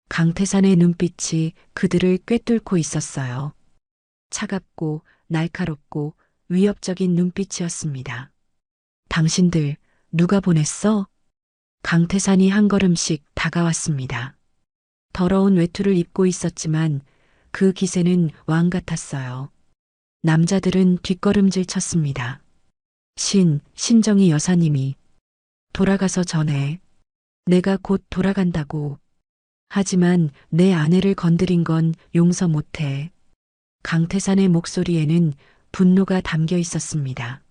강태산의 눈빛이 그들을 꿰뚫고 있었어요. 차갑고 날카롭고 위협적인 눈빛이었습니다. 당신들 누가 보냈어? 강태산이 한 걸음씩 다가왔습니다. 더러운 외투를 입고 있었지만 그 기세는 왕 같았어요. 남자들은 뒷걸음질 쳤습니다. 신정희 여사님이 돌아가서 전해. 내가 곧 돌아간다고. 하지만 내 아내를 건드린 건 용서 못해. 강태산의 목소리에는 분노가 담겨 있었습니다.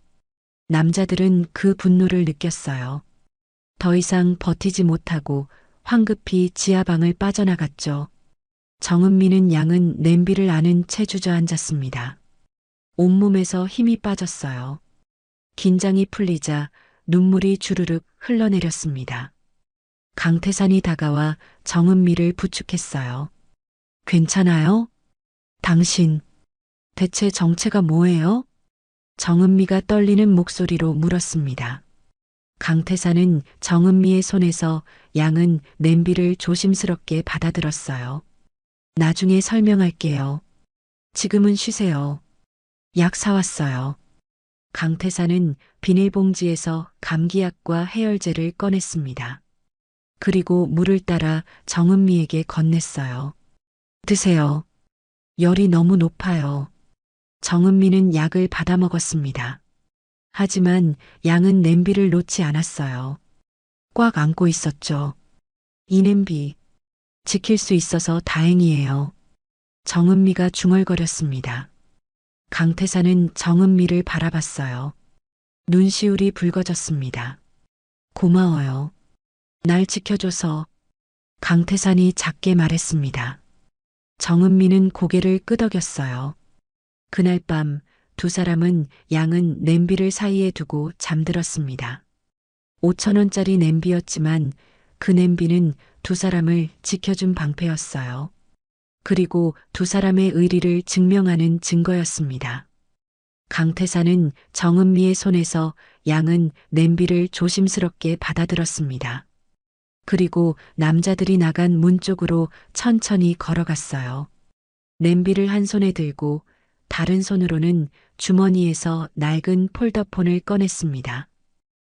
남자들은 그 분노를 느꼈어요. 더 이상 버티지 못하고 황급히 지하방을 빠져나갔죠. 정은미는 양은 냄비를 안은 채 주저앉았습니다. 온몸에서 힘이 빠졌어요. 긴장이 풀리자 눈물이 주르륵 흘러내렸습니다. 강태산이 다가와 정은미를 부축했어요. 괜찮아요? 당신, 대체 정체가 뭐예요? 정은미가 떨리는 목소리로 물었습니다. 강태산은 정은미의 손에서 양은 냄비를 조심스럽게 받아들었어요. 나중에 설명할게요. 지금은 쉬세요. 약 사왔어요. 강태산은 비닐봉지에서 감기약과 해열제를 꺼냈습니다. 그리고 물을 따라 정은미에게 건넸어요. 드세요. 열이 너무 높아요. 정은미는 약을 받아 먹었습니다. 하지만 양은 냄비를 놓지 않았어요. 꽉 안고 있었죠. 이 냄비, 지킬 수 있어서 다행이에요. 정은미가 중얼거렸습니다. 강태산은 정은미를 바라봤어요. 눈시울이 붉어졌습니다. 고마워요. 날 지켜줘서. 강태산이 작게 말했습니다. 정은미는 고개를 끄덕였어요. 그날 밤 두 사람은 양은 냄비를 사이에 두고 잠들었습니다. 5,000원짜리 냄비였지만 그 냄비는 두 사람을 지켜준 방패였어요. 그리고 두 사람의 의리를 증명하는 증거였습니다. 강태산은 정은미의 손에서 양은 냄비를 조심스럽게 받아들었습니다. 그리고 남자들이 나간 문 쪽으로 천천히 걸어갔어요. 냄비를 한 손에 들고 다른 손으로는 주머니에서 낡은 폴더폰을 꺼냈습니다.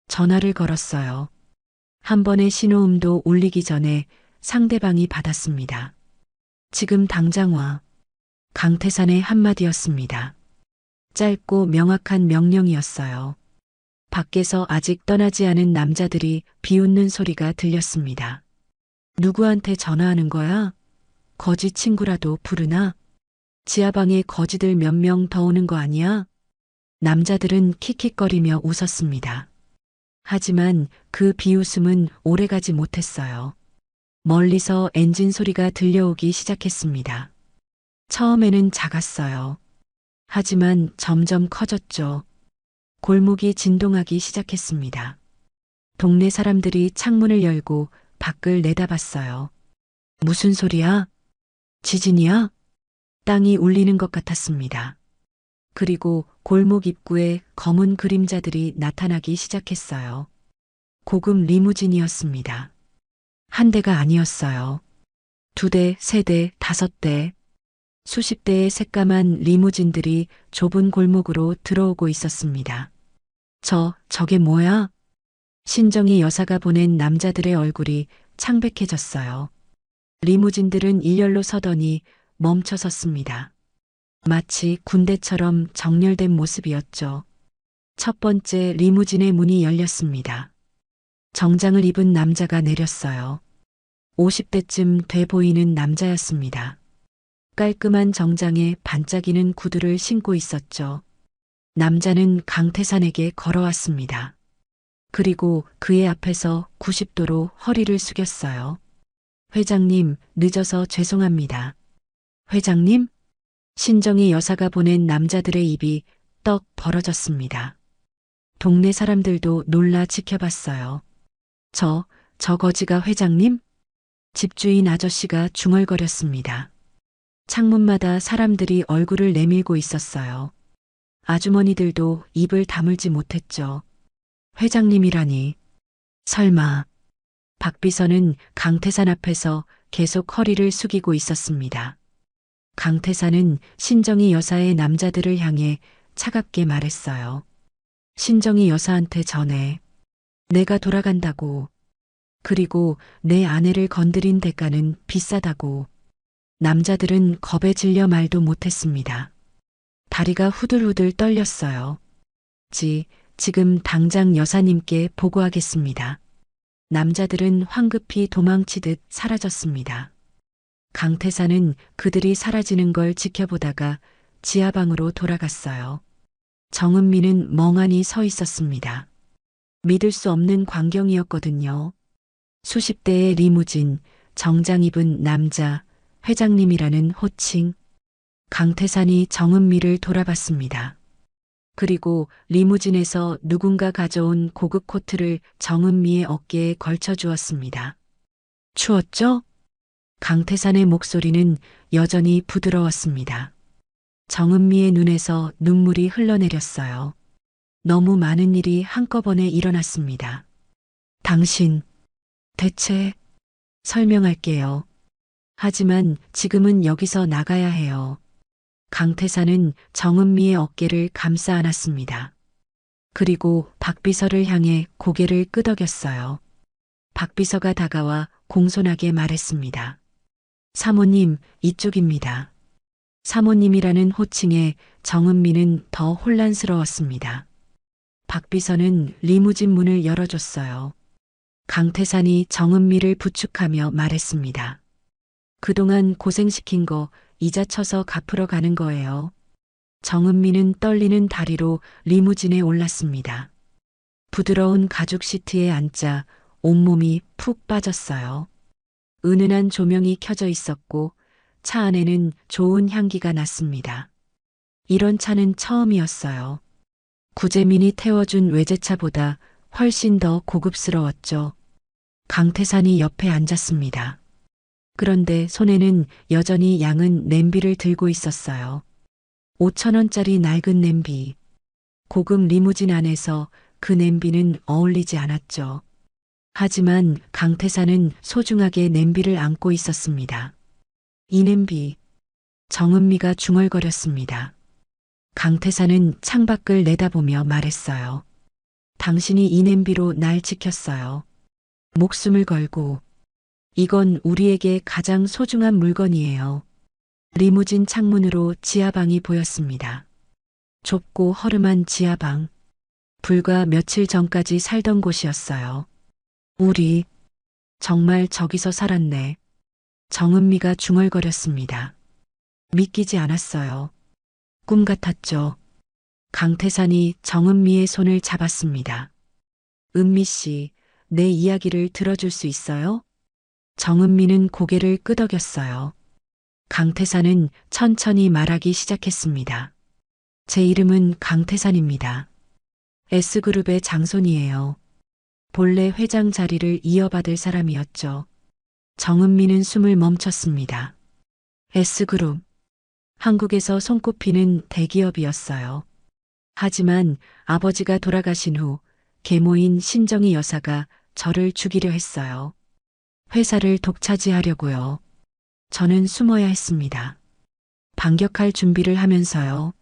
전화를 걸었어요. 한 번의 신호음도 울리기 전에 상대방이 받았습니다. 지금 당장 와. 강태산의 한마디였습니다. 짧고 명확한 명령이었어요. 밖에서 아직 떠나지 않은 남자들이 비웃는 소리가 들렸습니다. 누구한테 전화하는 거야? 거지 친구라도 부르나? 지하방에 거지들 몇 명 더 오는 거 아니야? 남자들은 킥킥거리며 웃었습니다. 하지만 그 비웃음은 오래가지 못했어요. 멀리서 엔진 소리가 들려오기 시작했습니다. 처음에는 작았어요. 하지만 점점 커졌죠. 골목이 진동하기 시작했습니다. 동네 사람들이 창문을 열고 밖을 내다봤어요. 무슨 소리야? 지진이야? 땅이 울리는 것 같았습니다. 그리고 골목 입구에 검은 그림자들이 나타나기 시작했어요. 고급 리무진이었습니다. 한 대가 아니었어요. 2대, 3대, 5대, 수십 대의 새까만 리무진들이 좁은 골목으로 들어오고 있었습니다. 저게 뭐야? 신정희 여사가 보낸 남자들의 얼굴이 창백해졌어요. 리무진들은 일렬로 서더니 멈춰 섰습니다. 마치 군대처럼 정렬된 모습이었죠. 첫 번째 리무진의 문이 열렸습니다. 정장을 입은 남자가 내렸어요. 50대쯤 돼 보이는 남자였습니다. 깔끔한 정장에 반짝이는 구두를 신고 있었죠. 남자는 강태산에게 걸어왔습니다. 그리고 그의 앞에서 90도로 허리를 숙였어요. 회장님, 늦어서 죄송합니다. 회장님? 신정희 여사가 보낸 남자들의 입이 떡 벌어졌습니다. 동네 사람들도 놀라 지켜봤어요. 저 거지가 회장님? 집주인 아저씨가 중얼거렸습니다. 창문마다 사람들이 얼굴을 내밀고 있었어요. 아주머니들도 입을 다물지 못했죠. 회장님이라니. 설마. 박비서는 강태산 앞에서 계속 허리를 숙이고 있었습니다. 강태산은 신정희 여사의 남자들을 향해 차갑게 말했어요. 신정희 여사한테 전해. 내가 돌아간다고. 그리고 내 아내를 건드린 대가는 비싸다고. 남자들은 겁에 질려 말도 못했습니다. 다리가 후들후들 떨렸어요. 지금 당장 여사님께 보고하겠습니다. 남자들은 황급히 도망치듯 사라졌습니다. 강태산은 그들이 사라지는 걸 지켜보다가 지하방으로 돌아갔어요. 정은미는 멍하니 서 있었습니다. 믿을 수 없는 광경이었거든요. 수십 대의 리무진, 정장 입은 남자, 회장님이라는 호칭. 강태산이 정은미를 돌아봤습니다. 그리고 리무진에서 누군가 가져온 고급 코트를 정은미의 어깨에 걸쳐 주었습니다. 추웠죠? 강태산의 목소리는 여전히 부드러웠습니다. 정은미의 눈에서 눈물이 흘러내렸어요. 너무 많은 일이 한꺼번에 일어났습니다. 당신, 대체, 설명할게요. 하지만 지금은 여기서 나가야 해요. 강태산은 정은미의 어깨를 감싸 안았습니다. 그리고 박비서를 향해 고개를 끄덕였어요. 박비서가 다가와 공손하게 말했습니다. 사모님, 이쪽입니다. 사모님이라는 호칭에 정은미는 더 혼란스러웠습니다. 박비서는 리무진 문을 열어줬어요. 강태산이 정은미를 부축하며 말했습니다. 그동안 고생시킨 거 이자 쳐서 갚으러 가는 거예요. 정은미는 떨리는 다리로 리무진에 올랐습니다. 부드러운 가죽 시트에 앉자 온몸이 푹 빠졌어요. 은은한 조명이 켜져 있었고 차 안에는 좋은 향기가 났습니다. 이런 차는 처음이었어요. 구재민이 태워준 외제차보다 훨씬 더 고급스러웠죠. 강태산이 옆에 앉았습니다. 그런데 손에는 여전히 양은 냄비를 들고 있었어요. 5,000원짜리 낡은 냄비. 고급 리무진 안에서 그 냄비는 어울리지 않았죠. 하지만 강태산은 소중하게 냄비를 안고 있었습니다. 이 냄비. 정은미가 중얼거렸습니다. 강태산은 창밖을 내다보며 말했어요. 당신이 이 냄비로 날 지켰어요. 목숨을 걸고. 이건 우리에게 가장 소중한 물건이에요. 리무진 창문으로 지하방이 보였습니다. 좁고 허름한 지하방. 불과 며칠 전까지 살던 곳이었어요. 우리 정말 저기서 살았네. 정은미가 중얼거렸습니다. 믿기지 않았어요. 꿈 같았죠. 강태산이 정은미의 손을 잡았습니다. 은미 씨, 내 이야기를 들어줄 수 있어요? 정은미는 고개를 끄덕였어요. 강태산은 천천히 말하기 시작했습니다. 제 이름은 강태산입니다. S그룹의 장손이에요. 본래 회장 자리를 이어받을 사람이었죠. 정은미는 숨을 멈췄습니다. S그룹. 한국에서 손꼽히는 대기업이었어요. 하지만 아버지가 돌아가신 후 계모인 신정희 여사가 저를 죽이려 했어요. 회사를 독차지하려고요. 저는 숨어야 했습니다. 반격할 준비를 하면서요.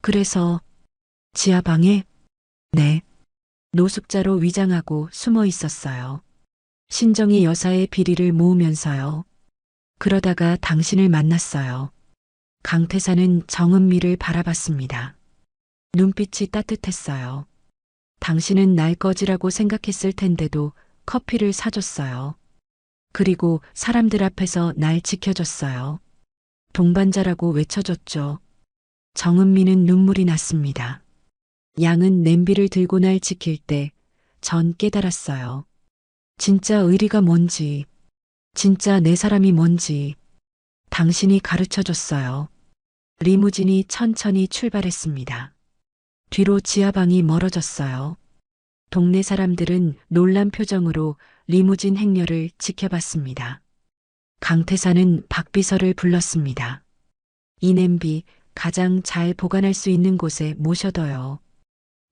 그래서 지하방에 네. 노숙자로 위장하고 숨어 있었어요. 신정희 여사의 비리를 모으면서요. 그러다가 당신을 만났어요. 강태산은 정은미를 바라봤습니다. 눈빛이 따뜻했어요. 당신은 날 꺼지라고 생각했을 텐데도 커피를 사줬어요. 그리고 사람들 앞에서 날 지켜줬어요. 동반자라고 외쳐줬죠. 정은미는 눈물이 났습니다. 양은 냄비를 들고 날 지킬 때 전 깨달았어요. 진짜 의리가 뭔지, 진짜 내 사람이 뭔지 당신이 가르쳐줬어요. 리무진이 천천히 출발했습니다. 뒤로 지하방이 멀어졌어요. 동네 사람들은 놀란 표정으로 리무진 행렬을 지켜봤습니다. 강태산은 박비서를 불렀습니다. 이 냄비 가장 잘 보관할 수 있는 곳에 모셔둬요.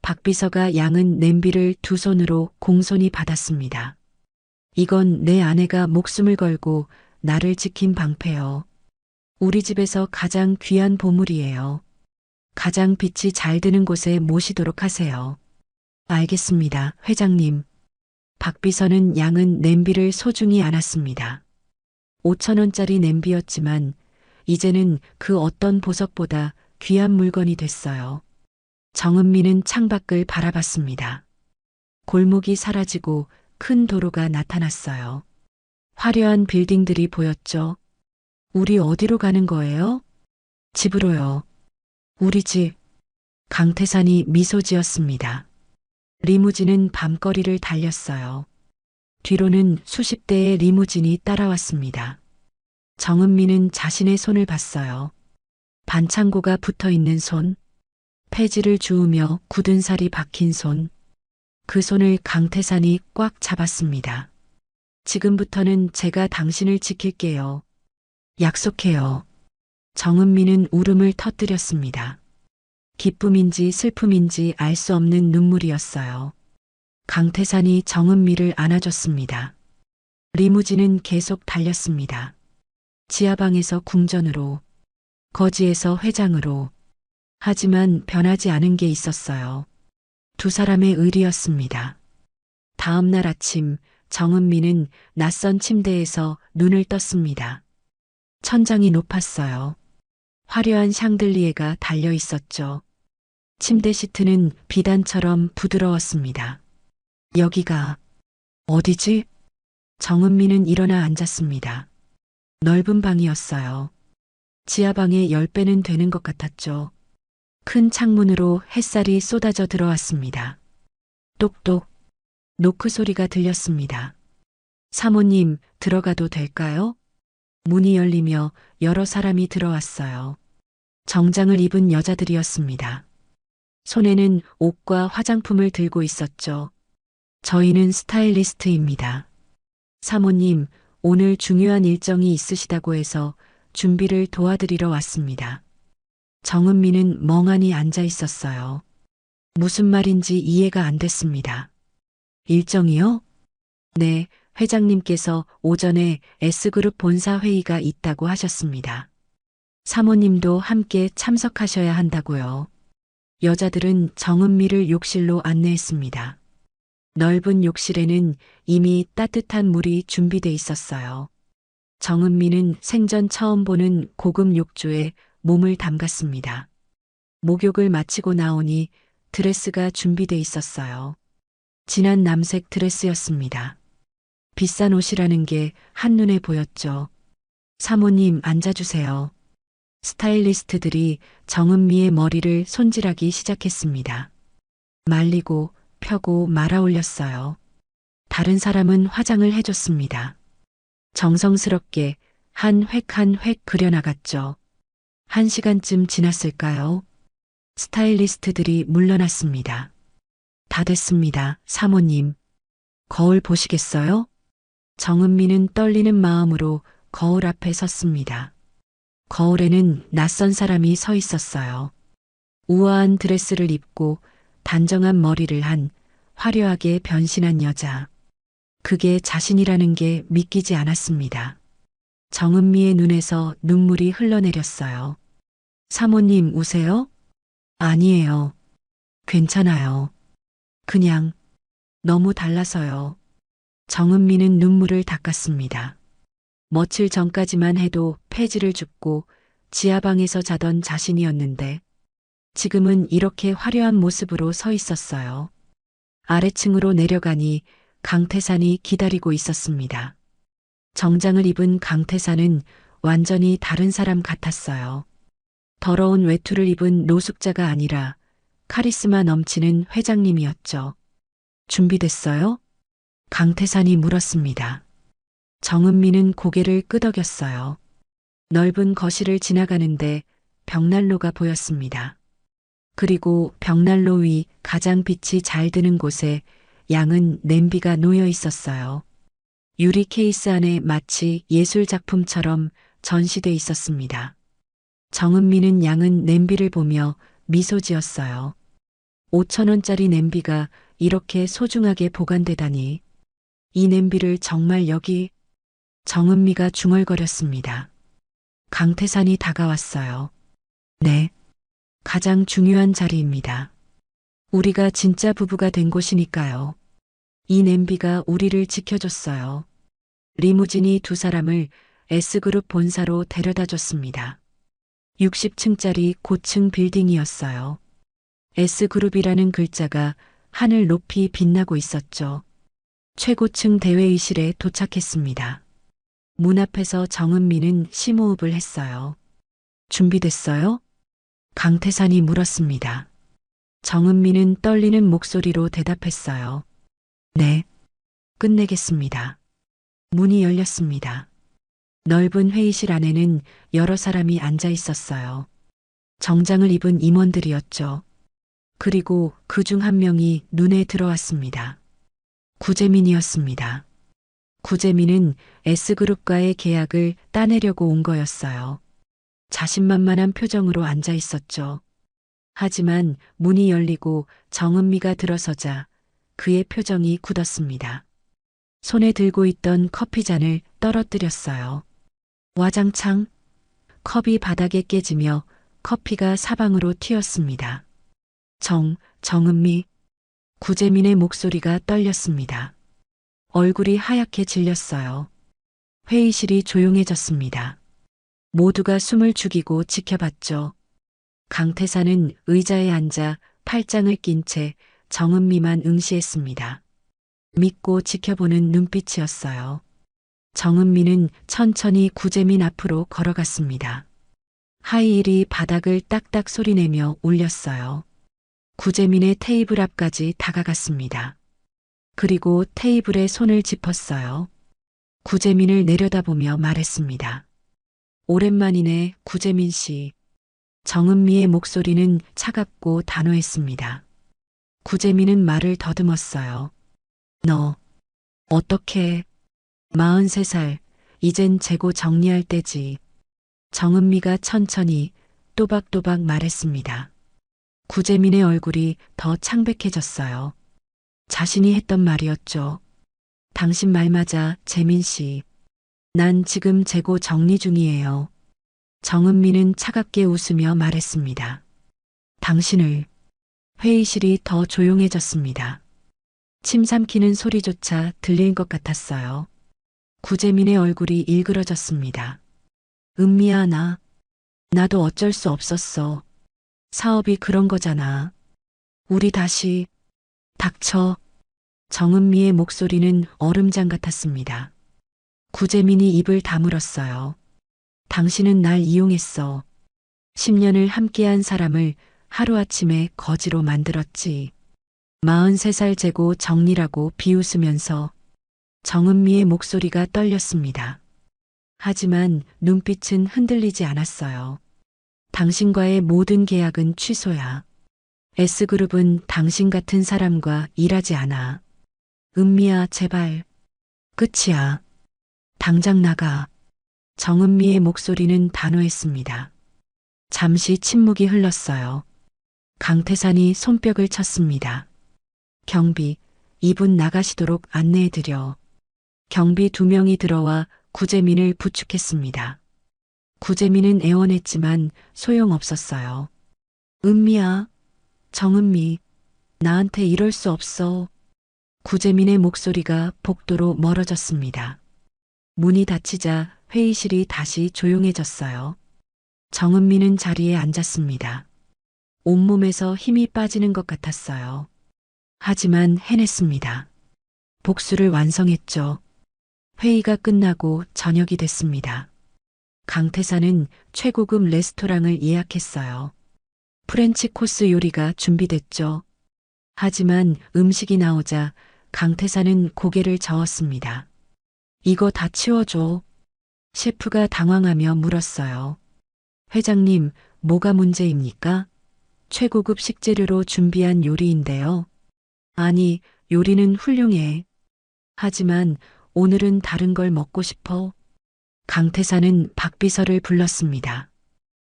박비서가 양은 냄비를 두 손으로 공손히 받았습니다. 이건 내 아내가 목숨을 걸고 나를 지킨 방패요. 우리 집에서 가장 귀한 보물이에요. 가장 빛이 잘 드는 곳에 모시도록 하세요. 알겠습니다, 회장님. 박비서는 양은 냄비를 소중히 안았습니다. 5,000원짜리 냄비였지만 이제는 그 어떤 보석보다 귀한 물건이 됐어요. 정은미는 창밖을 바라봤습니다. 골목이 사라지고 큰 도로가 나타났어요. 화려한 빌딩들이 보였죠. 우리 어디로 가는 거예요? 집으로요. 우리 집. 강태산이 미소 지었습니다. 리무진은 밤거리를 달렸어요. 뒤로는 수십 대의 리무진이 따라왔습니다. 정은미는 자신의 손을 봤어요. 반창고가 붙어 있는 손. 폐지를 주우며 굳은 살이 박힌 손. 그 손을 강태산이 꽉 잡았습니다. 지금부터는 제가 당신을 지킬게요. 약속해요. 정은미는 울음을 터뜨렸습니다. 기쁨인지 슬픔인지 알 수 없는 눈물이었어요. 강태산이 정은미를 안아줬습니다. 리무진은 계속 달렸습니다. 지하방에서 궁전으로, 거지에서 회장으로. 하지만 변하지 않은 게 있었어요. 두 사람의 의리였습니다. 다음 날 아침 정은미는 낯선 침대에서 눈을 떴습니다. 천장이 높았어요. 화려한 샹들리에가 달려 있었죠. 침대 시트는 비단처럼 부드러웠습니다. 여기가 어디지? 정은미는 일어나 앉았습니다. 넓은 방이었어요. 지하방의 10배는 되는 것 같았죠. 큰 창문으로 햇살이 쏟아져 들어왔습니다. 똑똑, 노크 소리가 들렸습니다. 사모님, 들어가도 될까요? 문이 열리며 여러 사람이 들어왔어요. 정장을 입은 여자들이었습니다. 손에는 옷과 화장품을 들고 있었죠. 저희는 스타일리스트입니다. 사모님, 오늘 중요한 일정이 있으시다고 해서 준비를 도와드리러 왔습니다. 정은미는 멍하니 앉아 있었어요. 무슨 말인지 이해가 안 됐습니다. 일정이요? 네, 회장님께서 오전에 S그룹 본사 회의가 있다고 하셨습니다. 사모님도 함께 참석하셔야 한다고요. 여자들은 정은미를 욕실로 안내했습니다. 넓은 욕실에는 이미 따뜻한 물이 준비돼 있었어요. 정은미는 생전 처음 보는 고급 욕조에 몸을 담갔습니다. 목욕을 마치고 나오니 드레스가 준비돼 있었어요. 진한 남색 드레스였습니다. 비싼 옷이라는 게 한눈에 보였죠. 사모님 앉아주세요. 스타일리스트들이 정은미의 머리를 손질하기 시작했습니다. 말리고 펴고 말아 올렸어요. 다른 사람은 화장을 해줬습니다. 정성스럽게 한 획 한 획 그려나갔죠. 1시간쯤 지났을까요? 스타일리스트들이 물러났습니다. 다 됐습니다, 사모님. 거울 보시겠어요? 정은미는 떨리는 마음으로 거울 앞에 섰습니다. 거울에는 낯선 사람이 서 있었어요. 우아한 드레스를 입고 단정한 머리를 한 화려하게 변신한 여자. 그게 자신이라는 게 믿기지 않았습니다. 정은미의 눈에서 눈물이 흘러내렸어요. 사모님 우세요? 아니에요. 괜찮아요. 그냥 너무 달라서요. 정은미는 눈물을 닦았습니다. 며칠 전까지만 해도 폐지를 줍고 지하방에서 자던 자신이었는데 지금은 이렇게 화려한 모습으로 서 있었어요. 아래층으로 내려가니 강태산이 기다리고 있었습니다. 정장을 입은 강태산은 완전히 다른 사람 같았어요. 더러운 외투를 입은 노숙자가 아니라 카리스마 넘치는 회장님이었죠. 준비됐어요? 강태산이 물었습니다. 정은미는 고개를 끄덕였어요. 넓은 거실을 지나가는데 벽난로가 보였습니다. 그리고 벽난로 위 가장 빛이 잘 드는 곳에 양은 냄비가 놓여 있었어요. 유리 케이스 안에 마치 예술 작품처럼 전시돼 있었습니다. 정은미는 양은 냄비를 보며 미소 지었어요. 5,000원짜리 냄비가 이렇게 소중하게 보관되다니. 이 냄비를 정말 여기? 정은미가 중얼거렸습니다. 강태산이 다가왔어요. 네. 가장 중요한 자리입니다. 우리가 진짜 부부가 된 곳이니까요. 이 냄비가 우리를 지켜줬어요. 리무진이 두 사람을 S그룹 본사로 데려다 줬습니다. 60층짜리 고층 빌딩이었어요. S그룹이라는 글자가 하늘 높이 빛나고 있었죠. 최고층 대회의실에 도착했습니다. 문 앞에서 정은미는 심호흡을 했어요. 준비됐어요? 강태산이 물었습니다. 정은미는 떨리는 목소리로 대답했어요. 네, 끝내겠습니다. 문이 열렸습니다. 넓은 회의실 안에는 여러 사람이 앉아 있었어요. 정장을 입은 임원들이었죠. 그리고 그 중 한 명이 눈에 들어왔습니다. 구재민이었습니다. 구재민은 S그룹과의 계약을 따내려고 온 거였어요. 자신만만한 표정으로 앉아 있었죠. 하지만 문이 열리고 정은미가 들어서자 그의 표정이 굳었습니다. 손에 들고 있던 커피잔을 떨어뜨렸어요. 와장창 컵이 바닥에 깨지며 커피가 사방으로 튀었습니다. 정은미. 구재민의 목소리가 떨렸습니다. 얼굴이 하얗게 질렸어요. 회의실이 조용해졌습니다. 모두가 숨을 죽이고 지켜봤죠. 강태사는 의자에 앉아 팔짱을 낀 채 정은미만 응시했습니다. 믿고 지켜보는 눈빛이었어요. 정은미는 천천히 구재민 앞으로 걸어갔습니다. 하이힐이 바닥을 딱딱 소리내며 울렸어요. 구재민의 테이블 앞까지 다가갔습니다. 그리고 테이블에 손을 짚었어요. 구재민을 내려다보며 말했습니다. 오랜만이네, 구재민 씨. 정은미의 목소리는 차갑고 단호했습니다. 구재민은 말을 더듬었어요. 너, 어떻게, 43살, 이젠 재고 정리할 때지. 정은미가 천천히 또박또박 말했습니다. 구재민의 얼굴이 더 창백해졌어요. 자신이 했던 말이었죠. 당신 말 맞아, 재민 씨. 난 지금 재고 정리 중이에요. 정은미는 차갑게 웃으며 말했습니다. 당신을. 회의실이 더 조용해졌습니다. 침 삼키는 소리조차 들릴 것 같았어요. 구재민의 얼굴이 일그러졌습니다. 은미야, 나도 어쩔 수 없었어. 사업이 그런 거잖아. 우리 다시. 닥쳐. 정은미의 목소리는 얼음장 같았습니다. 구재민이 입을 다물었어요. 당신은 날 이용했어. 10년을 함께한 사람을 하루아침에 거지로 만들었지. 43살 재고 정리라고 비웃으면서. 정은미의 목소리가 떨렸습니다. 하지만 눈빛은 흔들리지 않았어요. 당신과의 모든 계약은 취소야. S그룹은 당신 같은 사람과 일하지 않아. 은미야, 제발. 끝이야. 당장 나가. 정은미의 목소리는 단호했습니다. 잠시 침묵이 흘렀어요. 강태산이 손뼉을 쳤습니다. 경비, 이분 나가시도록 안내해드려. 경비 2명이 들어와 구재민을 부축했습니다. 구재민은 애원했지만 소용없었어요. 은미야, 정은미, 나한테 이럴 수 없어. 구재민의 목소리가 복도로 멀어졌습니다. 문이 닫히자 회의실이 다시 조용해졌어요. 정은미는 자리에 앉았습니다. 온몸에서 힘이 빠지는 것 같았어요. 하지만 해냈습니다. 복수를 완성했죠. 회의가 끝나고 저녁이 됐습니다. 강태사는 최고급 레스토랑을 예약했어요. 프렌치 코스 요리가 준비됐죠. 하지만 음식이 나오자 강태사는 고개를 저었습니다. 이거 다 치워줘. 셰프가 당황하며 물었어요. 회장님, 뭐가 문제입니까? 최고급 식재료로 준비한 요리인데요. 아니, 요리는 훌륭해. 하지만 오늘은 다른 걸 먹고 싶어. 강태사는 박비서를 불렀습니다.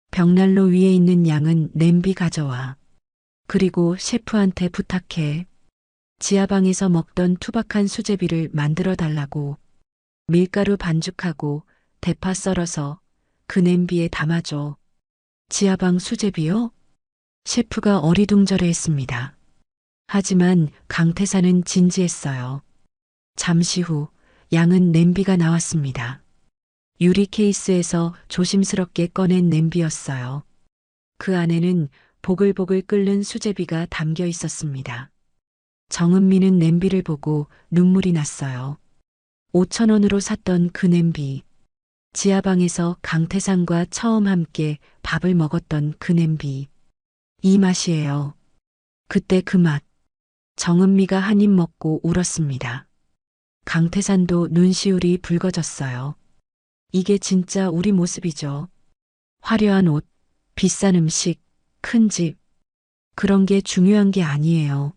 벽난로 위에 있는 양은 냄비 가져와. 그리고 셰프한테 부탁해. 지하방에서 먹던 투박한 수제비를 만들어 달라고. 밀가루 반죽하고 대파 썰어서 그 냄비에 담아줘. 지하방 수제비요? 셰프가 어리둥절해했습니다. 하지만 강태사는 진지했어요. 잠시 후 양은 냄비가 나왔습니다. 유리 케이스에서 조심스럽게 꺼낸 냄비였어요. 그 안에는 보글보글 끓는 수제비가 담겨 있었습니다. 정은미는 냄비를 보고 눈물이 났어요. 5,000원으로 샀던 그 냄비. 지하방에서 강태산과 처음 함께 밥을 먹었던 그 냄비. 이 맛이에요. 그때 그 맛. 정은미가 한 입 먹고 울었습니다. 강태산도 눈시울이 붉어졌어요. 이게 진짜 우리 모습이죠. 화려한 옷, 비싼 음식, 큰 집. 그런 게 중요한 게 아니에요.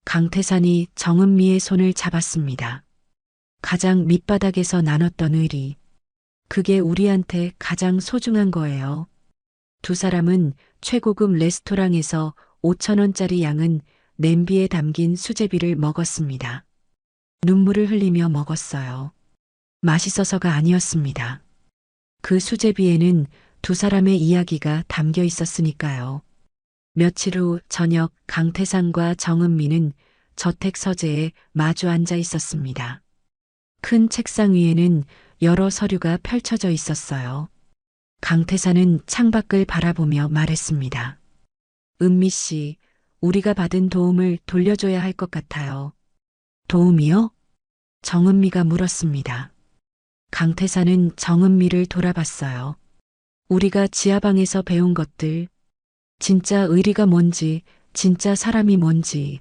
강태산이 정은미의 손을 잡았습니다. 가장 밑바닥에서 나눴던 의리. 그게 우리한테 가장 소중한 거예요. 두 사람은 최고급 레스토랑에서 5,000원짜리 양은 냄비에 담긴 수제비를 먹었습니다. 눈물을 흘리며 먹었어요. 맛있어서가 아니었습니다. 그 수제비에는 두 사람의 이야기가 담겨 있었으니까요. 며칠 후 저녁 강태산과 정은미는 저택 서재에 마주 앉아 있었습니다. 큰 책상 위에는 여러 서류가 펼쳐져 있었어요. 강태산은 창밖을 바라보며 말했습니다. 은미 씨, 우리가 받은 도움을 돌려줘야 할 것 같아요. 도움이요? 정은미가 물었습니다. 강태산은 정은미를 돌아봤어요. 우리가 지하방에서 배운 것들, 진짜 의리가 뭔지, 진짜 사람이 뭔지,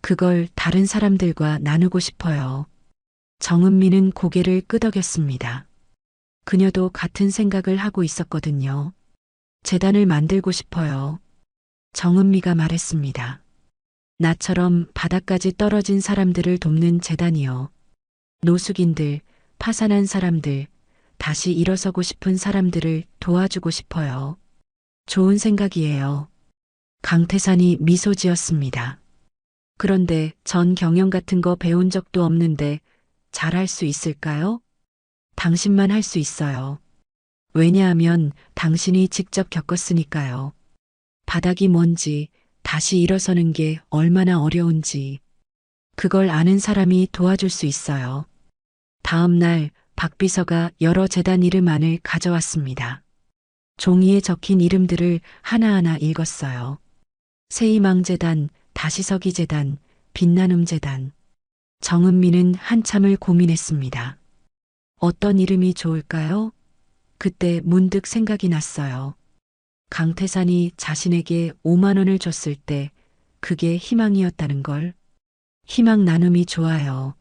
그걸 다른 사람들과 나누고 싶어요. 정은미는 고개를 끄덕였습니다. 그녀도 같은 생각을 하고 있었거든요. 재단을 만들고 싶어요. 정은미가 말했습니다. 나처럼 바닥까지 떨어진 사람들을 돕는 재단이요. 노숙인들, 파산한 사람들, 다시 일어서고 싶은 사람들을 도와주고 싶어요. 좋은 생각이에요. 강태산이 미소 지었습니다. 그런데 전 경영 같은 거 배운 적도 없는데 잘할 수 있을까요? 당신만 할 수 있어요. 왜냐하면 당신이 직접 겪었으니까요. 바닥이 뭔지, 다시 일어서는 게 얼마나 어려운지, 그걸 아는 사람이 도와줄 수 있어요. 다음 날 박 비서가 여러 재단 이름안을 가져왔습니다. 종이에 적힌 이름들을 하나하나 읽었어요. 새희망재단, 다시서기재단, 빛나눔재단. 정은미는 한참을 고민했습니다. 어떤 이름이 좋을까요? 그때 문득 생각이 났어요. 강태산이 자신에게 5만 원을 줬을 때 그게 희망이었다는 걸. 희망 나눔이 좋아요.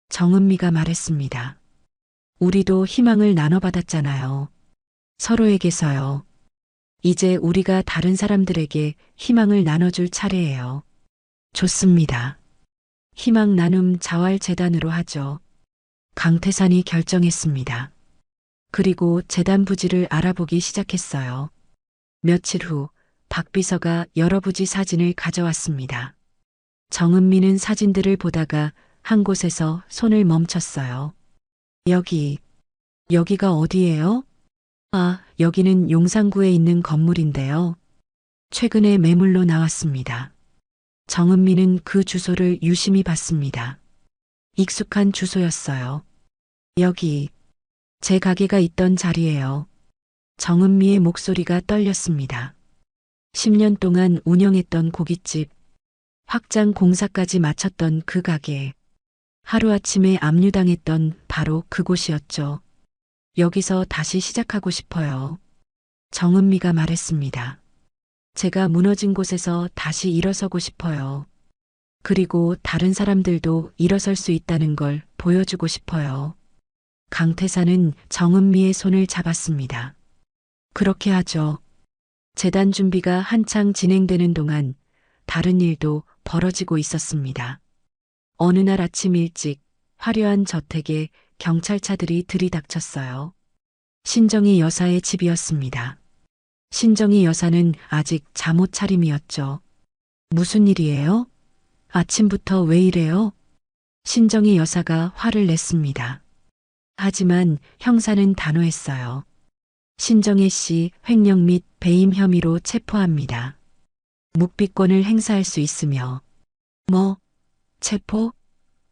정은미가 말했습니다. 우리도 희망을 나눠받았잖아요. 서로에게서요. 이제 우리가 다른 사람들에게 희망을 나눠줄 차례예요. 좋습니다. 희망 나눔 자활재단으로 하죠. 강태산이 결정했습니다. 그리고 재단 부지를 알아보기 시작했어요. 며칠 후 박 비서가 여러 부지 사진을 가져왔습니다. 정은미는 사진들을 보다가 한 곳에서 손을 멈췄어요. 여기가 어디예요? 아, 여기는 용산구에 있는 건물인데요. 최근에 매물로 나왔습니다. 정은미는 그 주소를 유심히 봤습니다. 익숙한 주소였어요. 여기, 제 가게가 있던 자리예요. 정은미의 목소리가 떨렸습니다. 10년 동안 운영했던 고깃집, 확장 공사까지 마쳤던 그 가게. 하루아침에 압류당했던 바로 그곳이었죠. 여기서 다시 시작하고 싶어요. 정은미가 말했습니다. 제가 무너진 곳에서 다시 일어서고 싶어요. 그리고 다른 사람들도 일어설 수 있다는 걸 보여주고 싶어요. 강태산은 정은미의 손을 잡았습니다. 그렇게 하죠. 재단 준비가 한창 진행되는 동안 다른 일도 벌어지고 있었습니다. 어느 날 아침 일찍 화려한 저택에 경찰차들이 들이닥쳤어요. 신정희 여사의 집이었습니다. 신정희 여사는 아직 잠옷 차림이었죠. 무슨 일이에요? 아침부터 왜 이래요? 신정희 여사가 화를 냈습니다. 하지만 형사는 단호했어요. 신정희 씨 횡령 및 배임 혐의로 체포합니다. 묵비권을 행사할 수 있으며. 뭐? 체포?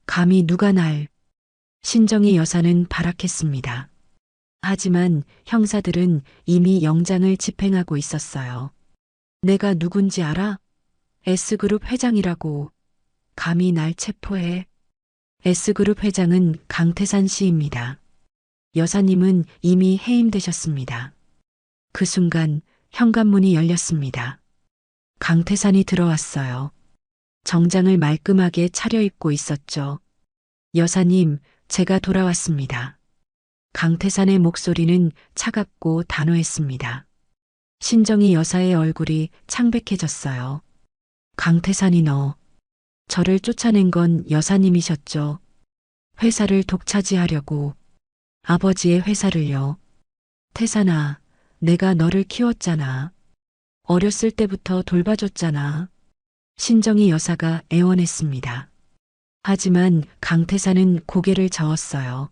감히 누가 날? 신정희 여사는 발악했습니다. 하지만 형사들은 이미 영장을 집행하고 있었어요. 내가 누군지 알아? S그룹 회장이라고. 감히 날 체포해. S그룹 회장은 강태산 씨입니다. 여사님은 이미 해임되셨습니다. 그 순간 현관문이 열렸습니다. 강태산이 들어왔어요. 정장을 말끔하게 차려입고 있었죠. 여사님, 제가 돌아왔습니다. 강태산의 목소리는 차갑고 단호했습니다. 신정희 여사의 얼굴이 창백해졌어요. 강태산이 저를 쫓아낸 건 여사님이셨죠. 회사를 독차지하려고. 아버지의 회사를요. 태산아, 내가 너를 키웠잖아. 어렸을 때부터 돌봐줬잖아. 신정희 여사가 애원했습니다. 하지만 강태산은 고개를 저었어요.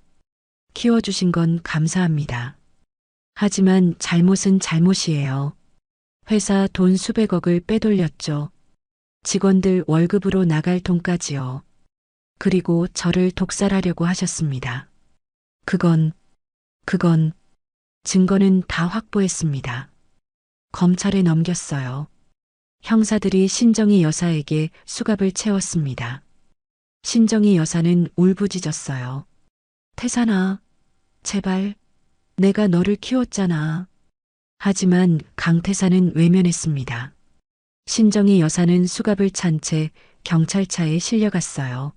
키워주신 건 감사합니다. 하지만 잘못은 잘못이에요. 회사 돈 수백억을 빼돌렸죠. 직원들 월급으로 나갈 돈까지요. 그리고 저를 독살하려고 하셨습니다. 그건 증거는 다 확보했습니다. 검찰에 넘겼어요. 형사들이 신정희 여사에게 수갑을 채웠습니다. 신정희 여사는 울부짖었어요. 태산아, 제발, 내가 너를 키웠잖아. 하지만 강태산은 외면했습니다. 신정희 여사는 수갑을 찬 채 경찰차에 실려갔어요.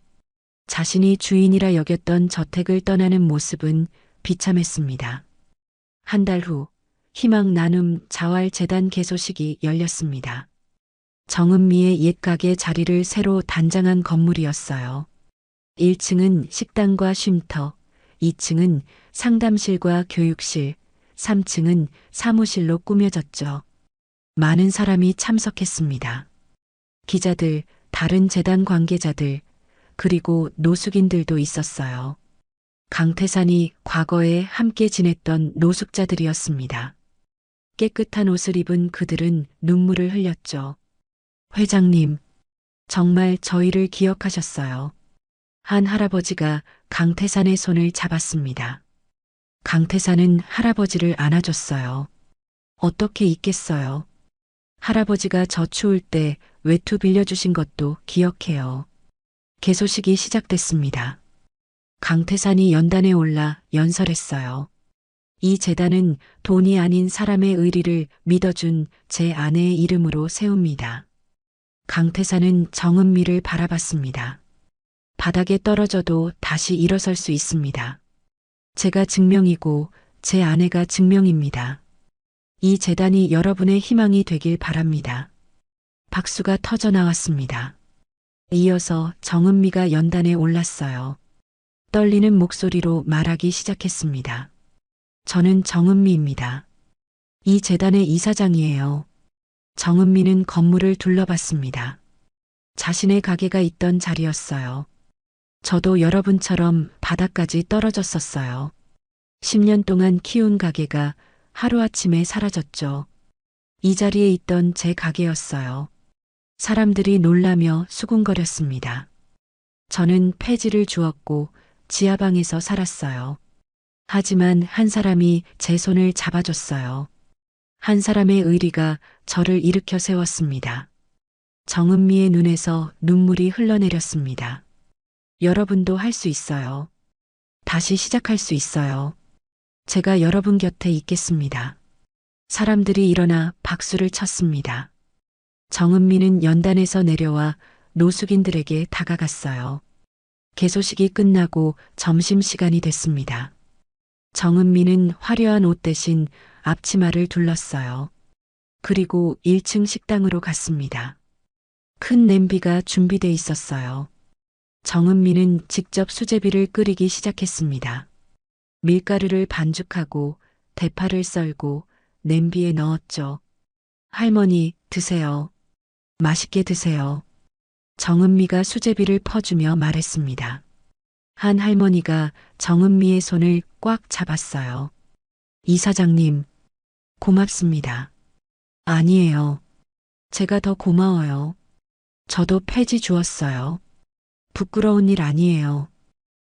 자신이 주인이라 여겼던 저택을 떠나는 모습은 비참했습니다. 한 달 후 희망 나눔 자활재단 개소식이 열렸습니다. 정은미의 옛 가게 자리를 새로 단장한 건물이었어요. 1층은 식당과 쉼터, 2층은 상담실과 교육실, 3층은 사무실로 꾸며졌죠. 많은 사람이 참석했습니다. 기자들, 다른 재단 관계자들, 그리고 노숙인들도 있었어요. 강태산이 과거에 함께 지냈던 노숙자들이었습니다. 깨끗한 옷을 입은 그들은 눈물을 흘렸죠. 회장님, 정말 저희를 기억하셨어요. 한 할아버지가 강태산의 손을 잡았습니다. 강태산은 할아버지를 안아줬어요. 어떻게 잊겠어요. 할아버지가 저 추울 때 외투 빌려주신 것도 기억해요. 개소식이 시작됐습니다. 강태산이 연단에 올라 연설했어요. 이 재단은 돈이 아닌 사람의 의리를 믿어준 제 아내의 이름으로 세웁니다. 강태산은 정은미를 바라봤습니다. 바닥에 떨어져도 다시 일어설 수 있습니다. 제가 증명이고 제 아내가 증명입니다. 이 재단이 여러분의 희망이 되길 바랍니다. 박수가 터져 나왔습니다. 이어서 정은미가 연단에 올랐어요. 떨리는 목소리로 말하기 시작했습니다. 저는 정은미입니다. 이 재단의 이사장이에요. 정은미는 건물을 둘러봤습니다. 자신의 가게가 있던 자리였어요. 저도 여러분처럼 바닥까지 떨어졌었어요. 10년 동안 키운 가게가 하루아침에 사라졌죠. 이 자리에 있던 제 가게였어요. 사람들이 놀라며 수군거렸습니다. 저는 폐지를 주었고 지하방에서 살았어요. 하지만 한 사람이 제 손을 잡아줬어요. 한 사람의 의리가 저를 일으켜 세웠습니다. 정은미의 눈에서 눈물이 흘러내렸습니다. 여러분도 할 수 있어요. 다시 시작할 수 있어요. 제가 여러분 곁에 있겠습니다. 사람들이 일어나 박수를 쳤습니다. 정은미는 연단에서 내려와 노숙인들에게 다가갔어요. 개소식이 끝나고 점심시간이 됐습니다. 정은미는 화려한 옷 대신 앞치마를 둘렀어요. 그리고 1층 식당으로 갔습니다. 큰 냄비가 준비돼 있었어요. 정은미는 직접 수제비를 끓이기 시작했습니다. 밀가루를 반죽하고 대파를 썰고 냄비에 넣었죠. 할머니, 드세요. 맛있게 드세요. 정은미가 수제비를 퍼주며 말했습니다. 한 할머니가 정은미의 손을 꽉 잡았어요. 이사장님, 고맙습니다. 아니에요. 제가 더 고마워요. 저도 폐지 주었어요. 부끄러운 일 아니에요.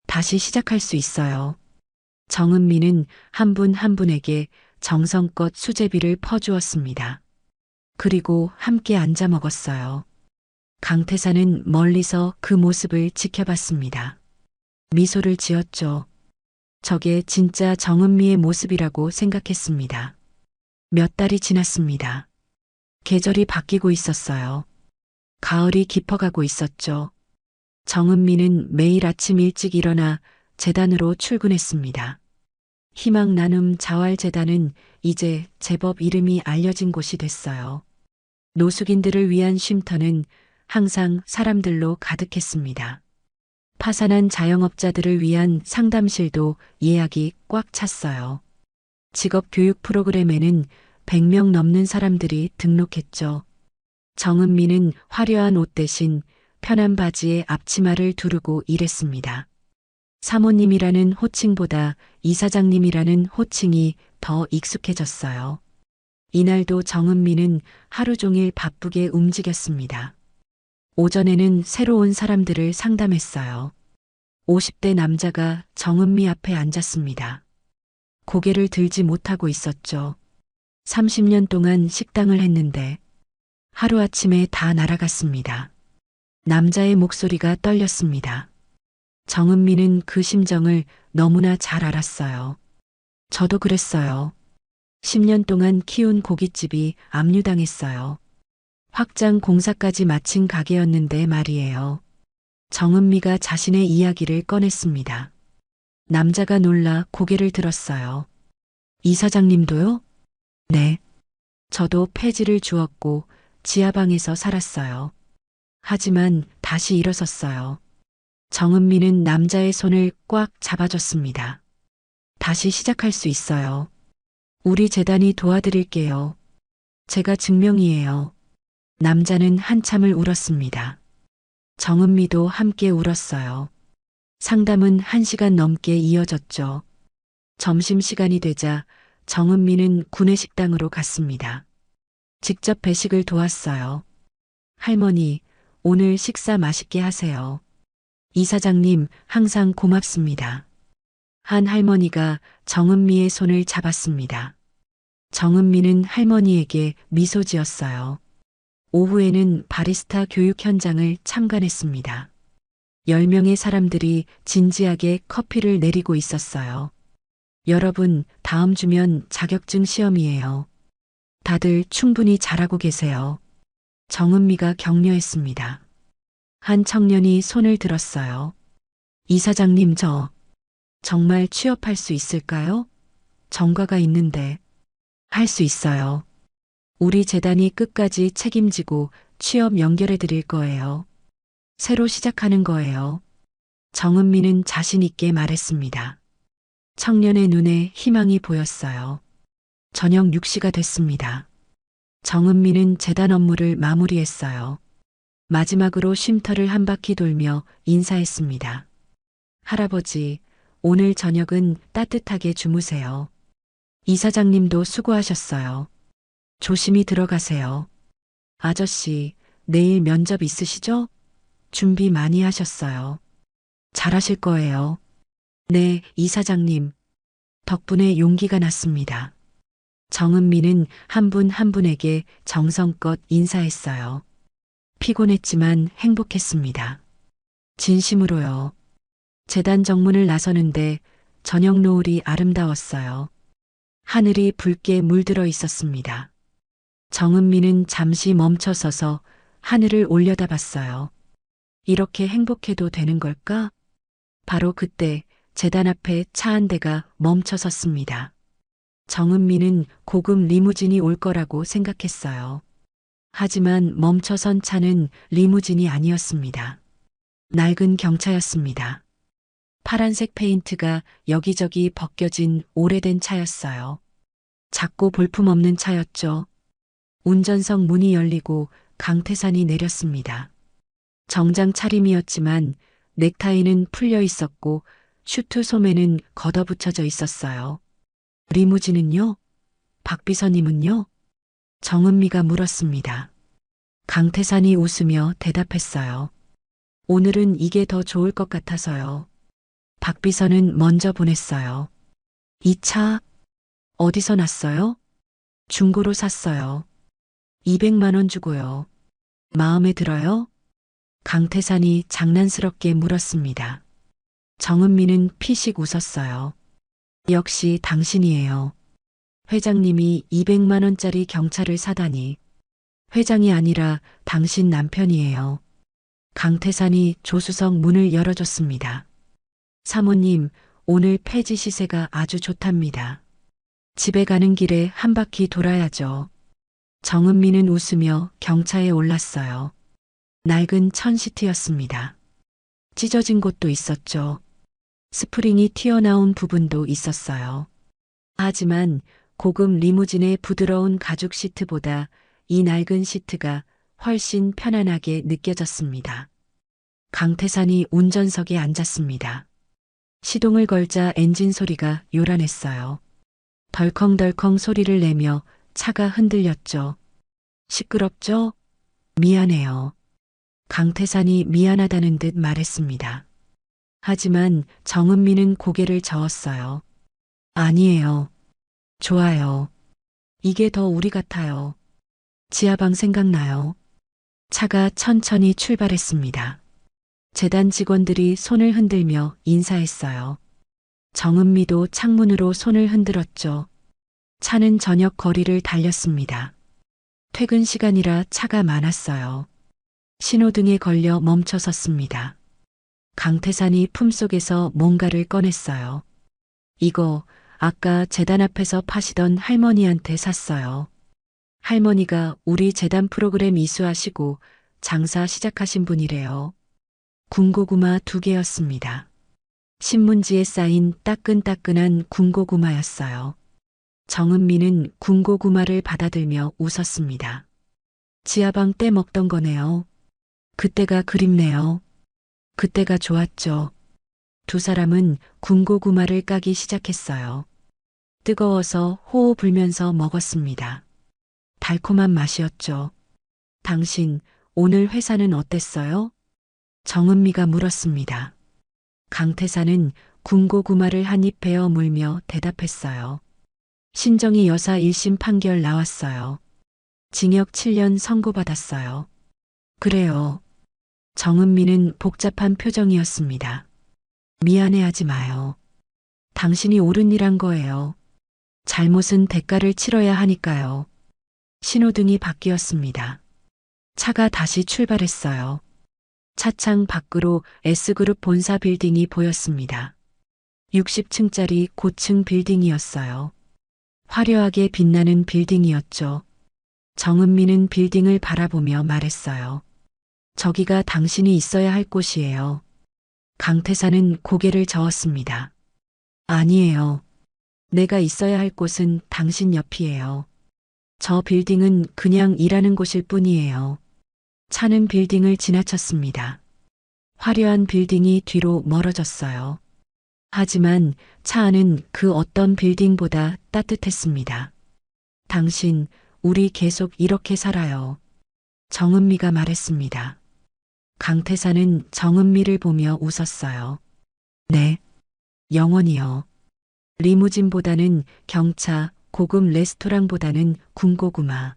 다시 시작할 수 있어요. 정은미는 한 분 한 분에게 정성껏 수제비를 퍼주었습니다. 그리고 함께 앉아 먹었어요. 강태산은 멀리서 그 모습을 지켜봤습니다. 미소를 지었죠. 저게 진짜 정은미의 모습이라고 생각했습니다. 몇 달이 지났습니다. 계절이 바뀌고 있었어요. 가을이 깊어가고 있었죠. 정은미는 매일 아침 일찍 일어나 재단으로 출근했습니다. 희망 나눔 자활재단은 이제 제법 이름이 알려진 곳이 됐어요. 노숙인들을 위한 쉼터는 항상 사람들로 가득했습니다. 파산한 자영업자들을 위한 상담실도 예약이 꽉 찼어요. 직업 교육 프로그램에는 100명 넘는 사람들이 등록했죠. 정은미는 화려한 옷 대신 편한 바지에 앞치마를 두르고 일했습니다. 사모님이라는 호칭보다 이사장님이라는 호칭이 더 익숙해졌어요. 이날도 정은미는 하루 종일 바쁘게 움직였습니다. 오전에는 새로운 사람들을 상담했어요. 50대 남자가 정은미 앞에 앉았습니다. 고개를 들지 못하고 있었죠. 30년 동안 식당을 했는데 하루아침에 다 날아갔습니다. 남자의 목소리가 떨렸습니다. 정은미는 그 심정을 너무나 잘 알았어요. 저도 그랬어요. 10년 동안 키운 고깃집이 압류당했어요. 확장 공사까지 마친 가게였는데 말이에요. 정은미가 자신의 이야기를 꺼냈습니다. 남자가 놀라 고개를 들었어요. 이사장님도요? 네. 저도 폐지를 주었고 지하방에서 살았어요. 하지만 다시 일어섰어요. 정은미는 남자의 손을 꽉 잡아줬습니다. 다시 시작할 수 있어요. 우리 재단이 도와드릴게요. 제가 증명이에요. 남자는 한참을 울었습니다. 정은미도 함께 울었어요. 상담은 1시간 넘게 이어졌죠. 점심시간이 되자 정은미는 구내식당으로 갔습니다. 직접 배식을 도왔어요. 할머니, 오늘 식사 맛있게 하세요. 이사장님, 항상 고맙습니다. 한 할머니가 정은미의 손을 잡았습니다. 정은미는 할머니에게 미소 지었어요. 오후에는 바리스타 교육 현장을 참관했습니다. 10명의 사람들이 진지하게 커피를 내리고 있었어요. 여러분, 다음 주면 자격증 시험이에요. 다들 충분히 잘하고 계세요. 정은미가 격려했습니다. 한 청년이 손을 들었어요. 이사장님, 저 정말 취업할 수 있을까요? 전과가 있는데. 할 수 있어요. 우리 재단이 끝까지 책임지고 취업 연결해 드릴 거예요. 새로 시작하는 거예요. 정은미는 자신 있게 말했습니다. 청년의 눈에 희망이 보였어요. 저녁 6시가 됐습니다. 정은미는 재단 업무를 마무리했어요. 마지막으로 쉼터를 한 바퀴 돌며 인사했습니다. 할아버지, 오늘 저녁은 따뜻하게 주무세요. 이사장님도 수고하셨어요. 조심히 들어가세요. 아저씨, 내일 면접 있으시죠? 준비 많이 하셨어요. 잘하실 거예요. 네, 이사장님. 덕분에 용기가 났습니다. 정은미는 한 분 한 분에게 정성껏 인사했어요. 피곤했지만 행복했습니다. 진심으로요. 재단 정문을 나서는데 저녁 노을이 아름다웠어요. 하늘이 붉게 물들어 있었습니다. 정은미는 잠시 멈춰서서 하늘을 올려다봤어요. 이렇게 행복해도 되는 걸까? 바로 그때 재단 앞에 차 한 대가 멈춰 섰습니다. 정은미는 고급 리무진이 올 거라고 생각했어요. 하지만 멈춰선 차는 리무진이 아니었습니다. 낡은 경차였습니다. 파란색 페인트가 여기저기 벗겨진 오래된 차였어요. 작고 볼품없는 차였죠. 운전석 문이 열리고 강태산이 내렸습니다. 정장 차림이었지만 넥타이는 풀려 있었고 슈트 소매는 걷어붙여져 있었어요. 리무진은요? 박비서님은요? 정은미가 물었습니다. 강태산이 웃으며 대답했어요. 오늘은 이게 더 좋을 것 같아서요. 박비서는 먼저 보냈어요. 이 차 어디서 났어요? 중고로 샀어요. 200만 원 주고요. 마음에 들어요? 강태산이 장난스럽게 물었습니다. 정은미는 피식 웃었어요. 역시 당신이에요. 회장님이 200만 원짜리 경차를 사다니. 회장이 아니라 당신 남편이에요. 강태산이 조수석 문을 열어줬습니다. 사모님, 오늘 폐지 시세가 아주 좋답니다. 집에 가는 길에 한 바퀴 돌아야죠. 정은미는 웃으며 경차에 올랐어요. 낡은 천시트였습니다. 찢어진 곳도 있었죠. 스프링이 튀어나온 부분도 있었어요. 하지만 고급 리무진의 부드러운 가죽 시트보다 이 낡은 시트가 훨씬 편안하게 느껴졌습니다. 강태산이 운전석에 앉았습니다. 시동을 걸자 엔진 소리가 요란했어요. 덜컹덜컹 소리를 내며 차가 흔들렸죠. 시끄럽죠? 미안해요. 강태산이 미안하다는 듯 말했습니다. 하지만 정은미는 고개를 저었어요. 아니에요. 좋아요. 이게 더 우리 같아요. 지하방 생각나요. 차가 천천히 출발했습니다. 재단 직원들이 손을 흔들며 인사했어요. 정은미도 창문으로 손을 흔들었죠. 차는 저녁 거리를 달렸습니다. 퇴근 시간이라 차가 많았어요. 신호등에 걸려 멈춰 섰습니다. 강태산이 품속에서 뭔가를 꺼냈어요. 이거 아까 재단 앞에서 파시던 할머니한테 샀어요. 할머니가 우리 재단 프로그램 이수하시고 장사 시작하신 분이래요. 군고구마 2개였습니다. 신문지에 쌓인 따끈따끈한 군고구마였어요. 정은미는 군고구마를 받아들며 웃었습니다. 지하방 때 먹던 거네요. 그때가 그립네요. 그때가 좋았죠. 두 사람은 군고구마를 까기 시작했어요. 뜨거워서 호호 불면서 먹었습니다. 달콤한 맛이었죠. 당신, 오늘 회사는 어땠어요? 정은미가 물었습니다. 강태산은 군고구마를 한 입 베어 물며 대답했어요. 신정희 여사 1심 판결 나왔어요. 징역 7년 선고받았어요. 그래요. 정은미는 복잡한 표정이었습니다. 미안해하지 마요. 당신이 옳은 일 한 거예요. 잘못은 대가를 치러야 하니까요. 신호등이 바뀌었습니다. 차가 다시 출발했어요. 차창 밖으로 S그룹 본사 빌딩이 보였습니다. 60층짜리 고층 빌딩이었어요. 화려하게 빛나는 빌딩이었죠. 정은미는 빌딩을 바라보며 말했어요. 저기가 당신이 있어야 할 곳이에요. 강태산은 고개를 저었습니다. 아니에요. 내가 있어야 할 곳은 당신 옆이에요. 저 빌딩은 그냥 일하는 곳일 뿐이에요. 차는 빌딩을 지나쳤습니다. 화려한 빌딩이 뒤로 멀어졌어요. 하지만 차 안은 그 어떤 빌딩보다 따뜻했습니다. 당신, 우리 계속 이렇게 살아요. 정은미가 말했습니다. 강태산은 정은미를 보며 웃었어요. 네, 영원히요. 리무진보다는 경차, 고급 레스토랑보다는 군고구마.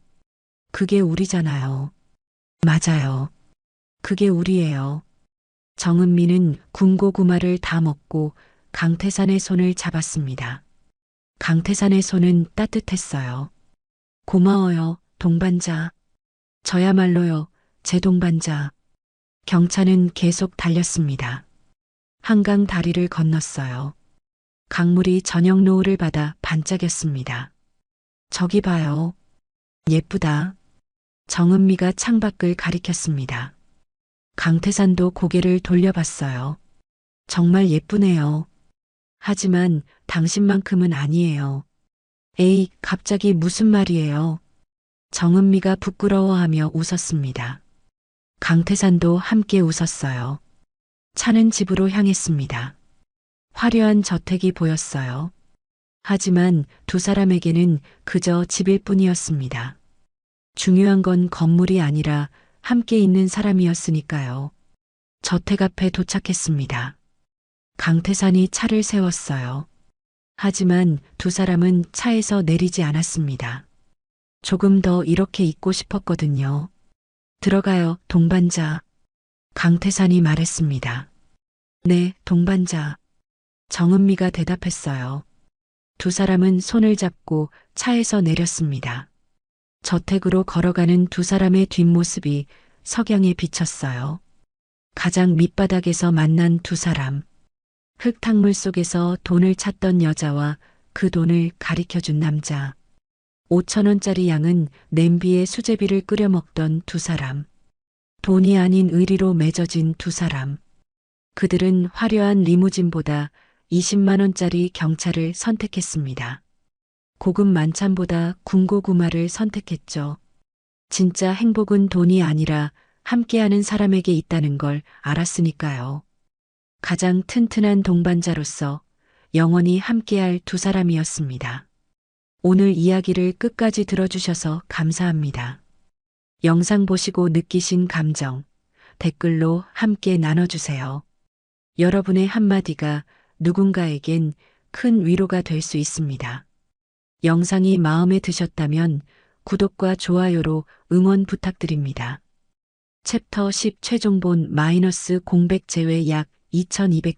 그게 우리잖아요. 맞아요. 그게 우리예요. 정은미는 군고구마를 다 먹고 강태산의 손을 잡았습니다. 강태산의 손은 따뜻했어요. 고마워요, 동반자. 저야말로요, 제 동반자. 경차는 계속 달렸습니다. 한강 다리를 건넜어요. 강물이 저녁 노을을 받아 반짝였습니다. 저기 봐요. 예쁘다. 정은미가 창밖을 가리켰습니다. 강태산도 고개를 돌려봤어요. 정말 예쁘네요. 하지만 당신만큼은 아니에요. 에이, 갑자기 무슨 말이에요? 정은미가 부끄러워하며 웃었습니다. 강태산도 함께 웃었어요. 차는 집으로 향했습니다. 화려한 저택이 보였어요. 하지만 두 사람에게는 그저 집일 뿐이었습니다. 중요한 건 건물이 아니라 함께 있는 사람이었으니까요. 저택 앞에 도착했습니다. 강태산이 차를 세웠어요. 하지만 두 사람은 차에서 내리지 않았습니다. 조금 더 이렇게 있고 싶었거든요. 들어가요, 동반자. 강태산이 말했습니다. 네, 동반자. 정은미가 대답했어요. 두 사람은 손을 잡고 차에서 내렸습니다. 저택으로 걸어가는 두 사람의 뒷모습이 석양에 비쳤어요. 가장 밑바닥에서 만난 두 사람. 흙탕물 속에서 돈을 찾던 여자와 그 돈을 가리켜준 남자. 5,000원짜리 양은 냄비에 수제비를 끓여 먹던 두 사람. 돈이 아닌 의리로 맺어진 두 사람. 그들은 화려한 리무진보다 20만 원짜리 경차를 선택했습니다. 고급 만찬보다 군고구마를 선택했죠. 진짜 행복은 돈이 아니라 함께하는 사람에게 있다는 걸 알았으니까요. 가장 튼튼한 동반자로서 영원히 함께할 두 사람이었습니다. 오늘 이야기를 끝까지 들어주셔서 감사합니다. 영상 보시고 느끼신 감정, 댓글로 함께 나눠주세요. 여러분의 한마디가 누군가에겐 큰 위로가 될 수 있습니다. 영상이 마음에 드셨다면 구독과 좋아요로 응원 부탁드립니다. 챕터 10 최종본 마이너스 공백 제외 약 2200